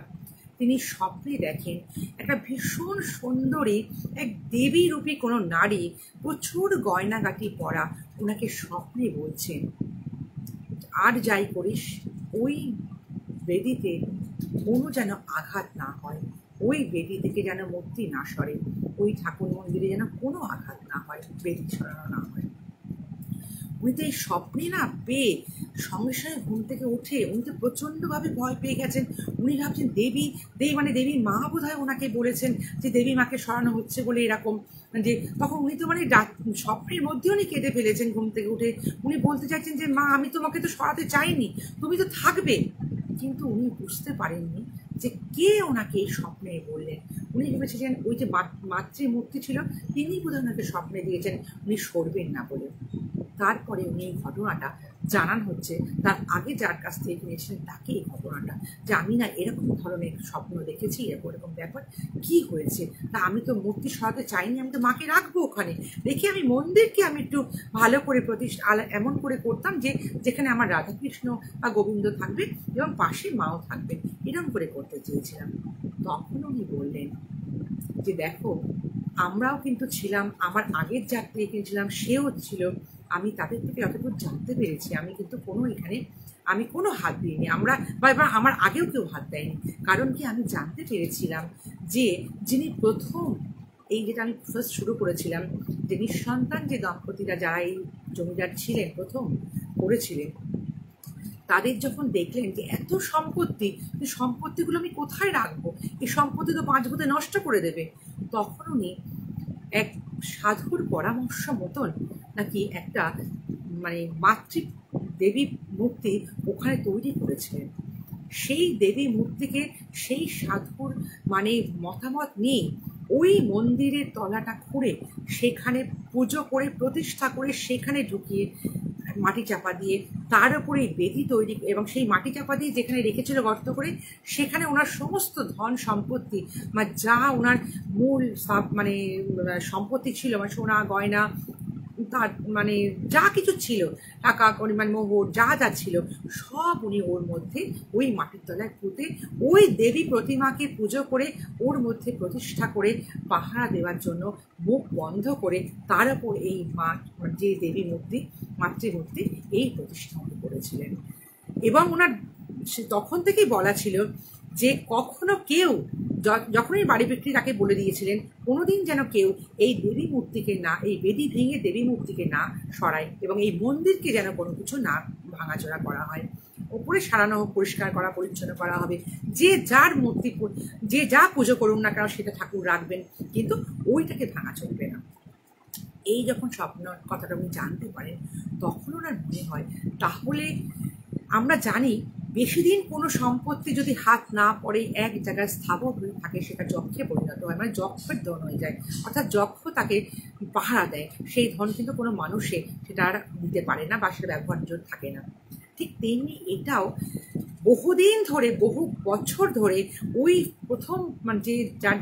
তিনি স্বপ্নে দেখেন একটা ভীষণ সুন্দরী এক দেবী রূপী কোনো নারী, প্রচুর গয়নাগাটি পরা, ওনাকে স্বপ্নে বলছেন, আর যাই করিস ওই বেদিতে কোনো যেন আঘাত না হয়, ওই বেদি থেকে যেন মূর্তি না সরে, ওই ঠাকুর মন্দিরে যেন কোনো আঘাত না হয়, বেদি সরানো না হয়। উনি তো এই স্বপ্নে না পেয়ে সঙ্গে সঙ্গে ঘুম থেকে উঠে উনি তো প্রচণ্ডভাবে ভয় পেয়ে গেছেন। উনি ভাবছেন দেবী মা বোধ হয় ওনাকে বলেছেন যে দেবী মাকে সরানো হচ্ছে বলে এরকম, যে তখন উনি তো মানে স্বপ্নের মধ্যে উনি কেঁদে ফেলেছেন ঘুম থেকে উঠে। উনি বলতে চাইছেন যে মা, আমি তোমাকে তো সরাতে চাইনি, তুমি তো থাকবে। কিন্তু উনি বুঝতে পারেননি যে কে ওনাকে এই স্বপ্নে বললেন। উনি ভেবেছিলেন ওই যে মাতৃমূর্তি ছিল, তিনি বোধহয় ওনাকে স্বপ্নে দিয়েছেন উনি সরবেন না বলে। তারপরে উনি এই ঘটনাটা জানান হচ্ছে তার আগে যার কাছ থেকে কিনেছিলেন তাকে এই ঘটনাটা, যে আমি না এরকম ধরনের স্বপ্ন দেখেছি, এরকম ব্যাপার কি হয়েছে, তা আমি তো মূর্তি সরাতে চাইনি, আমি তো মাকে রাখবো ওখানে রেখে, আমি মন্দিরকে আমি একটু ভালো করে প্রতিষ্ঠা এমন করে করতাম যে যেখানে আমার রাধাকৃষ্ণ বা গোবিন্দ থাকবে এবং পাশে মাও থাকবে, এরকম করে করতে চেয়েছিলাম। তখন উনি বললেন যে দেখো, আমরাও কিন্তু ছিলাম, আমার আগের যার থেকে কিনেছিলাম সেও ছিল, আমি তাদের থেকে যতটুকু জানতে পেরেছি, আমি কিন্তু আমি কোনো হাত দিইনি, বা আমার আগেও কেউ হাত দেয়নি। কারণ কি, আমি জানতে পেরেছিলাম যে যিনি প্রথম, এই যেটা আমি ফার্স্ট শুরু করেছিলাম, যে নিঃসন্তান যে দম্পতিরা যারা এই জমিদার ছিলেন প্রথম করেছিলেন, তাদের যখন দেখলেন যে এত সম্পত্তিগুলো আমি কোথায় রাখবো, এই সম্পত্তি তো 5 ভূতে নষ্ট করে দেবে, তখন উনি এক সাধুর পরামর্শ মতন নাকি একটা মানে দেবী মূর্তি ওখানে তৈরি করেছিলেন। সেই দেবী মূর্তিকে সেই সাধুর মানে মতামত নিয়ে ওই মন্দিরের তলাটা খুঁড়ে সেখানে পুজো করে প্রতিষ্ঠা করে সেখানে ঢুকিয়ে মাটি চাপা দিয়ে তার উপরে বেদি তৈরি, এবং সেই মাটি চাপা দিয়ে যেখানে রেখেছিল গর্ত করে, সেখানে ওনার সমস্ত ধন সম্পত্তি বা যা ওনার মূল মানে সম্পত্তি ছিল, মানে সোনা গয়না, তার মানে যা কিছু ছিল, টাকা মানে মোহর যা যা ছিল, সব উনি ওর মধ্যে ওই মাটির তলায় পুঁতে ওই দেবী প্রতিমাকে পুজো করে ওর মধ্যে প্রতিষ্ঠা করে পাহারা দেওয়ার জন্য মুখ বন্ধ করে তার উপর এই যে দেবী মূর্তি, মাতৃমূর্তি, এই প্রতিষ্ঠা করেছিলেন। এবং ওনার তখন থেকেই বলা ছিল যে কখনো কেউ, যখনই বাড়ি বিক্রি তাকে বলে দিয়েছিলেন কোনোদিন যেন কেউ এই দেবী মূর্তিকে না, এই বেদি ভেঙে দেবী মূর্তিকে না সরায়, এবং এই মন্দিরকে যেন কোনো কিছু না ভাঙাচোরা করা হয়, ওপরে সারানো হোক, পরিষ্কার করা পরিচ্ছন্ন করা হবে, যে যার মূর্তি যে যা পুজো করুন না কেন সেটা ঠাকুর রাখবেন, কিন্তু ওইটাকে ভাঙা চলবে না। এই যখন স্বপ্ন কথাটা উনি জানতে পারেন, তখন ওনার মনে হয় তাহলে আমরা জানি বেশি দিন কোনো সম্পত্তি যদি হাত না পড়ে এক জায়গায় স্থাবর হয়ে থাকে, সেটা যক্ষে পরিণত হয়, মানে যক্ষের ধন হয়ে যায়, অর্থাৎ যক্ষ তাকে পাহারা দেয়, সেই ধন কিন্তু কোনো মানুষে সেটা আর দিতে পারে না বা সেটা ব্যবহার্য থাকে না। ঠিক তেমনি এটাও বহুদিন ধরে, বহু বছর ধরে ওই প্রথম মানে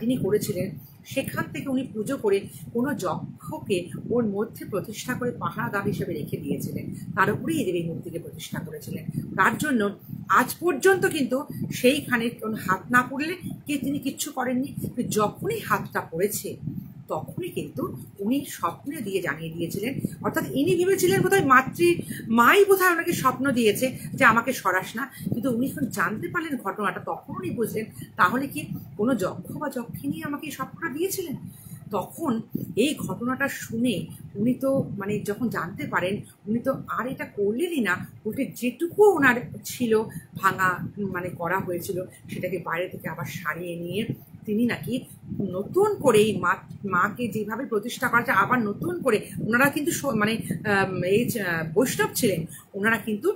যিনি করেছিলেন সেখান থেকে উনি পুজো করে কোনো যক্ষকে ওর মধ্যে প্রতিষ্ঠা করে পাহারাদার হিসেবে রেখে দিয়েছিলেন, তার উপরেই এই দেবী মূর্তিকে প্রতিষ্ঠা করেছিলেন। তার জন্য আজ পর্যন্ত কিন্তু সেইখানে হাত না পড়লে তিনি কিচ্ছু করেননি, যখনই হাতটা পড়েছে তখনই কিন্তু উনি স্বপ্নে দিয়ে জানিয়ে দিয়েছিলেন, অর্থাৎ ইনি ভেবেছিলেন বোধহয় মাই বোধহয় ওনাকে স্বপ্ন দিয়েছে যে আমাকে সরাস না, কিন্তু উনি যখন জানতে পারলেন ঘটনাটা, তখন উনি বুঝলেন তাহলে কি কোনো যক্ষ বা যক্ষিণী আমাকে এই স্বপ্নটা দিয়েছিলেন। তখন এই ঘটনাটা শুনে উনি তো মানে যখন জানতে পারেন, উনি তো আর এটা করলেনই না, উল্টে যেটুকু ওনার ছিল ভাঙা মানে করা হয়েছিল সেটাকে বাইরে থেকে আবার সারিয়ে নিয়ে তিনি নাকি নতুন করে এই মাকে যেভাবে প্রতিষ্ঠা করা যায় আবার নতুন করে, ওনারা কিন্তু মানে এই বৈষ্ণব ছিলেন, ওনারা কিন্তু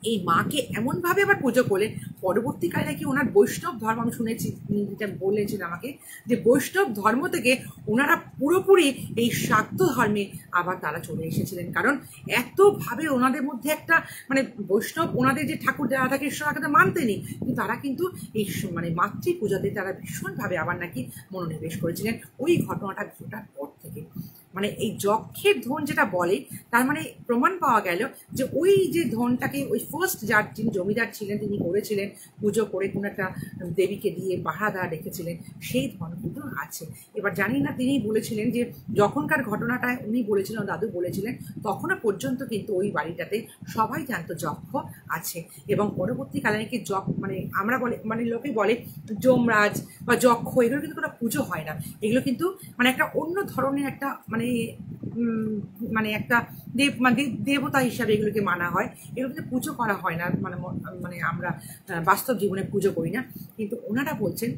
এই মাকে এমনভাবে আবার পুজো করলেন, পরবর্তীকালে নাকি ওনার বৈষ্ণব ধর্ম, আমি শুনেছি যেটা বলেছেন আমাকে, যে বৈষ্ণব ধর্ম থেকে ওনারা পুরোপুরি এই শাক্ত ধর্মে আবার তারা চলে এসেছিলেন। কারণ এতভাবে ওনাদের মধ্যে একটা মানে বৈষ্ণব, ওনাদের যে ঠাকুর রাধা কৃষ্ণ তাকে মানতেনি, কিন্তু তারা কিন্তু এই মানে মাতৃ পূজাতে তারা ভীষণভাবে আবার নাকি মনোনিবেশ করেছিলেন ওই ঘটনাটা ঘটার পর থেকে। মানে এই যক্ষের ধন যেটা বলে, তার মানে প্রমাণ পাওয়া গেল যে ওই যে ধনটাকে ওই ফার্স্ট যার যিনি জমিদার ছিলেন তিনি করেছিলেন, পুজো করে কোনো একটা দেবীকে দিয়ে পাহারাদার রেখেছিলেন, সেই ধন কিন্তু আছে। এবার জানি না তিনি বলেছিলেন যে যখনকার ঘটনাটায় উনি বলেছিলেন, দাদু বলেছিলেন, তখনও পর্যন্ত কিন্তু ওই বাড়িটাতে সবাই জানতো যক্ষ আছে। এবং পরবর্তীকালে নাকি মানে আমরা বলে মানে লোকে বলে যমরাজ বা যক্ষ, এগুলো কিন্তু কোনো পুজো হয় না, এগুলো কিন্তু মানে একটা অন্য ধরনের একটা মানে মানে একটা দেবতা হিসাবে এগুলোকে মানা হয়, এগুলো কিন্তু পুজো করা হয় না, মানে মানে আমরা বাস্তব জীবনে পুজো করি না। কিন্তু ওনারা বলছেন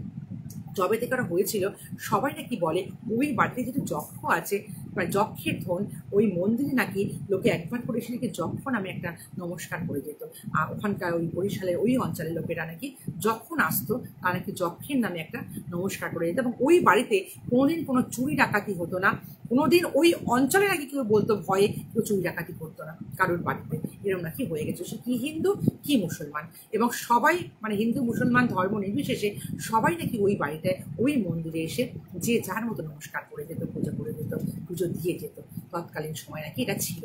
যবে থেকে ওরা হয়েছিল সবাই নাকি বলে ওই বাড়িতে যেহেতু যক্ষ আছে, মানে যক্ষের ধন, ওই মন্দিরে নাকি লোকে একবার করে এসে নাকি যক্ষ নামে একটা নমস্কার করে যেত। আর ওখানকার ওই বরিশালের ওই অঞ্চলের লোকেরা নাকি যখন আসতো তারা নাকি যক্ষের নামে একটা নমস্কার করে যেত। এবং ওই বাড়িতে কোনোদিন কোনো চুরি ডাকাতি হতো না, কোনোদিন ওই অঞ্চলে নাকি কেউ বলতো ভয়ে কেউ চুরি ডাকাতি করতো না কারোর বাড়িতে, এরকম নাকি হয়ে গেছে। সে কি হিন্দু কি মুসলমান, এবং সবাই মানে হিন্দু মুসলমান ধর্ম নির্বিশেষে সবাই নাকি ওই বাড়িতে ওই মন্দিরে এসে যে যার মতো নমস্কার করে যেত, পুজো করে যেত, পুজো দিয়ে যেত। তৎকালীন সময় নাকি এটা ছিল।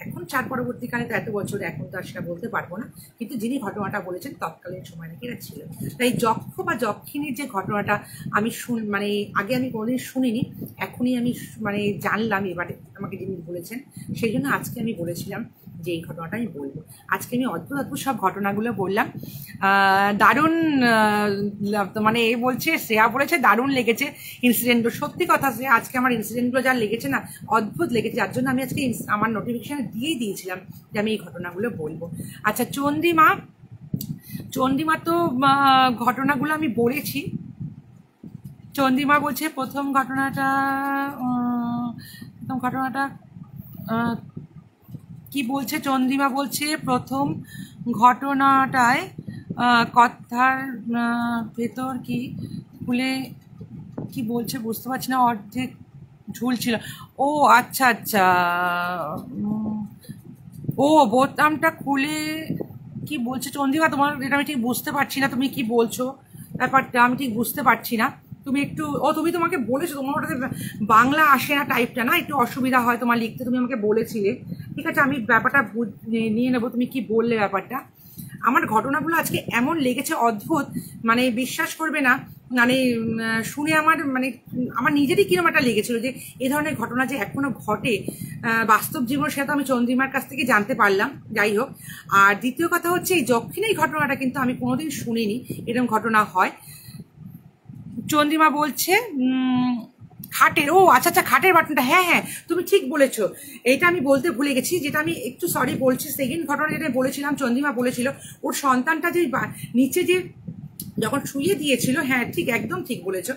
এখন চার পরবর্তীকালে তো এত বছর এখন তো আর সেটা বলতে পারবো না, কিন্তু যিনি ঘটনাটা বলেছেন তৎকালীন সময় নাকি এটা ছিল। তাই যক্ষ বা যক্ষিণীর যে ঘটনাটা আমি মানে আগে আমি কোনোদিন শুনিনি, এখনই আমি মানে জানলাম এবারে আমাকে যিনি বলেছেন, সেই জন্য আজকে আমি বলেছিলাম যে এই ঘটনাটা আমি বলবো। আজকে আমি অদ্ভুত অদ্ভুত সব ঘটনাগুলো বললাম। দারুণ মানে এই বলছে, শ্রেয়া বলেছে দারুণ লেগেছে ইনসিডেন্টগুলো। সত্যি কথা শ্রেয়া, আজকে আমার ইনসিডেন্টগুলো যা লেগেছে না, অদ্ভুত লেগেছে, যার জন্য আমি আজকে আমার নোটিফিকেশানে দিয়েই দিয়েছিলাম যে আমি এই ঘটনাগুলো বলবো। আচ্ছা চন্দ্রিমা তো ঘটনাগুলো আমি বলেছি। চন্দ্রিমা বলছে প্রথম ঘটনাটা কি বলছে, চন্দ্রিমা বলছে প্রথম ঘটনাটায় কথার ভেতর কি খুলে কি বলছে বুঝতে পারছি না, অর্ধেক ঝুলছিল। ও আচ্ছা আচ্ছা, ও বোতামটা খুলে কি বলছে চন্দ্রিমা, তোমার এটা আমি ঠিক বুঝতে পারছি না, তুমি কি বলছো ব্যাপারটা আমি ঠিক বুঝতে পারছি না। তুমি একটু তুমি তোমাকে বলেছো তোমার ওটাতে বাংলা আসে না, টাইপটা না একটু অসুবিধা হয় তোমার লিখতে, তুমি আমাকে বলেছিলে। ঠিক আছে, আমি ব্যাপারটা নিয়ে নেবো, তুমি কি বললে ব্যাপারটা। আমার ঘটনাগুলো আজকে এমন লেগেছে অদ্ভুত, মানে বিশ্বাস করবে না, মানে শুনে আমার নিজেরই কিরকম একটা লেগেছিল যে এ ধরনের ঘটনা যে এখনো ঘটে বাস্তব জীবন, সেটা তো আমি চন্দ্রিমার কাছ থেকে জানতে পারলাম। যাই হোক, আর দ্বিতীয় কথা হচ্ছে এই যক্ষিণী ঘটনাটা কিন্তু আমি কোনোদিন শুনিনি এরকম ঘটনা হয়। চন্দ্রিমা বলছে খাটের, ও আচ্ছা আচ্ছা খাটের বাটনটা, হ্যাঁ হ্যাঁ তুমি ঠিক বলেছো, এইটা আমি বলতে ভুলে গেছি, যেটা আমি একটু সরি বলছি। সেকেন্ড ঘটনা যেটা বলেছিলাম, চন্দ্রিমা বলেছিল ওর সন্তানটা যে নিচে যে যখন শুয়ে দিয়েছিল, হ্যাঁ ঠিক একদম ঠিক বলেছ,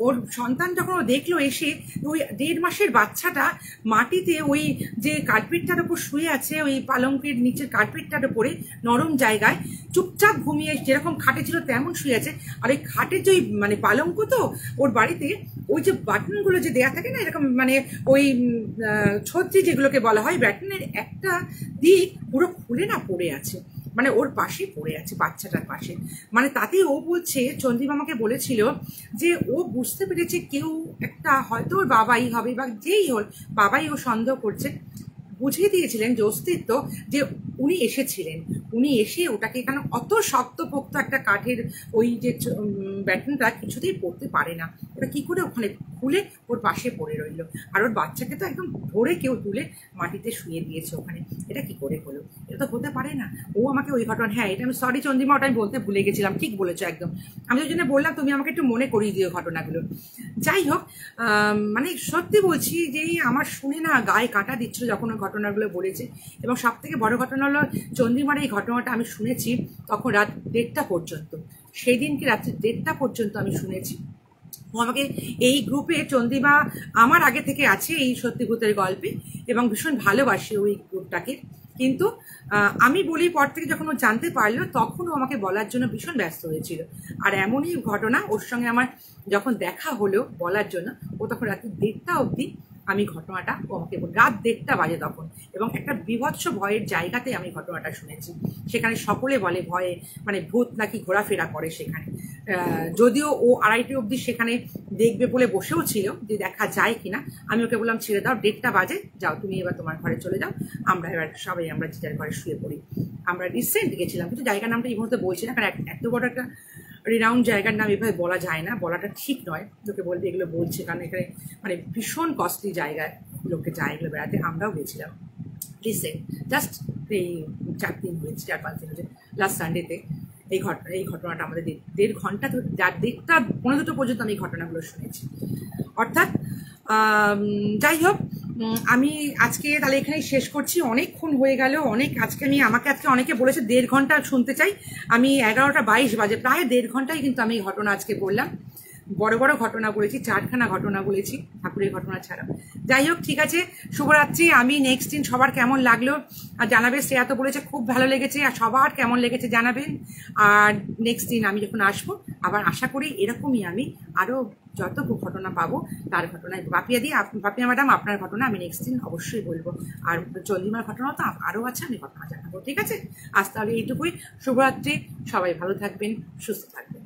ওর সন্তান যখন ও দেখলো এসে ওই 1.5 মাসের বাচ্চাটা মাটিতে ওই যে কার্পেটটার উপর শুয়ে আছে, ওই পালঙ্কের নিচের কার্পেটটার উপরে নরম জায়গায় চুপচাপ ঘুমিয়ে, যেরকম খাটে ছিল তেমন শুয়ে আছে। আর ওই খাটের যে মানে পালঙ্ক, তো ওর বাড়িতে ওই যে বাটনগুলো যে দেয়া থাকে না এরকম, মানে ওই ছত্রি যেগুলোকে বলা হয়, ব্যাটনের একটা দিক পুরো খুলে না পড়ে আছে, মানে ওর পাশে পড়ে আছে বাচ্চাটার পাশে। মানে তাতেই ও বলছে, চন্দ্রিমা আমাকে বলেছিল যে ও বুঝতে পেরেছে কেউ একটা হয়তো ওর বাবাই হবে বা যেই হল, বাবাই ও সন্দেহ করছে, বুঝিয়ে দিয়েছিলেন যে অস্তিত্ব, যে উনি এসেছিলেন, উনি এসে ওটাকে, কেন অত শক্তপোক্ত একটা কাঠের ওই যে ব্যাটনটা কিছুতেই পড়তে পারে না, ওটা কি করে ওখানে খুলে ওর পাশে পড়ে রইল। আর ওর বাচ্চাকে তো একদম ধরে কেউ তুলে মাটিতে শুয়ে দিয়েছে ওখানে, এটা কি করে হলো, এটা তো হতে পারে না। ও আমাকে ওই ঘটনা, হ্যাঁ এটা আমি সরি চন্দ্রিমা, ওটা আমি বলতে ভুলে গেছিলাম, ঠিক বলেছো একদম, আমি ওই জন্য বললাম তুমি আমাকে একটু মনে করিয়ে দিও ঘটনাগুলো। যাই হোক, মানে সত্যি বলছি যে আমার শুনে না গায়ে কাঁটা দিচ্ছিল যখন ওই ঘটনাগুলো বলেছে। এবং সব থেকে বড় ঘটনা হলো চন্দ্রিমার এই ঘটনাটা আমি শুনেছি তখন রাত 1টা পর্যন্ত, সেই দিনকে রাত্রি 1টা পর্যন্ত আমি শুনেছি। ও আমাকে এই গ্রুপে, চন্দ্রিমা আমার আগে থেকে আছে এই সত্যি ভূতের গল্পে এবং ভীষণ ভালোবাসে ওই গ্রুপটাকে, কিন্তু আমি বলি পর থেকে যখন ও জানতে পারলো তখন ও আমাকে বলার জন্য ভীষণ ব্যস্ত হয়েছিল। আর এমনই ঘটনা, ওর সঙ্গে আমার যখন দেখা হলো বলার জন্য, ও তখন রাত্রি 1:30 অবধি আমি ঘটনাটা, ও আমাকে রাত 1:30 বাজে তখন, এবং একটা বিভৎস ভয়ের জায়গাতে আমি ঘটনাটা শুনেছি। সেখানে সকলে বলে ভয়ে মানে ভূত নাকি ঘোরাফেরা করে সেখানে। যদিও ও 2:30 অবধি সেখানে দেখবে বলে বসেও ছিল যে দেখা যায় কিনা। আমি ওকে বললাম ছেড়ে দাও, 1:30 বাজে, যাও তুমি এবার তোমার ঘরে চলে যাও, আমরা এবার সবাই আমরা যে যার ঘরে শুয়ে পড়ি। আমরা রিসেন্ট গেছিলাম, কিন্তু জায়গার নামটা এই মুহূর্তে বলছি না, কারণ এত বড় একটা রিনাউন্ড জায়গার নাম এভাবে বলা যায় না, বলাটা ঠিক নয়। লোকে বলবে এগুলো বলছে, কারণ এখানে মানে ভীষণ কস্টলি জায়গায় লোকে যায় এগুলো বেড়াতে। আমরাও গেছিলাম রিসেন্ট, জাস্ট এই 4-5 দিন হয়েছে, লাস্ট সানডেতে এই ঘটনাটা আমাদের 1.5 ঘন্টা তো, 1:30 পৌনে 2 পর্যন্ত আমি এই ঘটনাগুলো শুনেছি। অর্থাৎ যাই হোক, আমি আজকে তাহলে এখানেই শেষ করছি। অনেকক্ষণ হয়ে গেল, আমাকে আজকে অনেকে বলেছে 1.5 ঘন্টা শুনতে চাই। আমি 11:22 বাজে, প্রায় 1.5 ঘন্টায় কিন্তু আমি এই ঘটনা আজকে বললাম। বড় বড় ঘটনা বলেছি, 4খানা ঘটনা বলেছি ঠাকুরের ঘটনা ছাড়া। যাই হোক, ঠিক আছে, শুভরাত্রি। আমি নেক্সট দিন সবার কেমন লাগলো আর জানাবে। শ্রেয়া তো বলেছে খুব ভালো লেগেছে, আর সবার কেমন লেগেছে জানাবেন। আর নেক্সট দিন আমি যখন আসবো, আবার আশা করি এরকমই আমি আরও যত ঘটনা পাবো তার ঘটনায় পাপিয়া ম্যাডাম আপনার ঘটনা আমি নেক্সট দিন অবশ্যই বলবো। আর চন্দ্রিমার ঘটনা তো আরও আছে, আমি ঘটনা জানাবো। ঠিক আছে, আজ তাহলে এইটুকুই। শুভরাত্রি, সবাই ভালো থাকবেন, সুস্থ থাকবেন।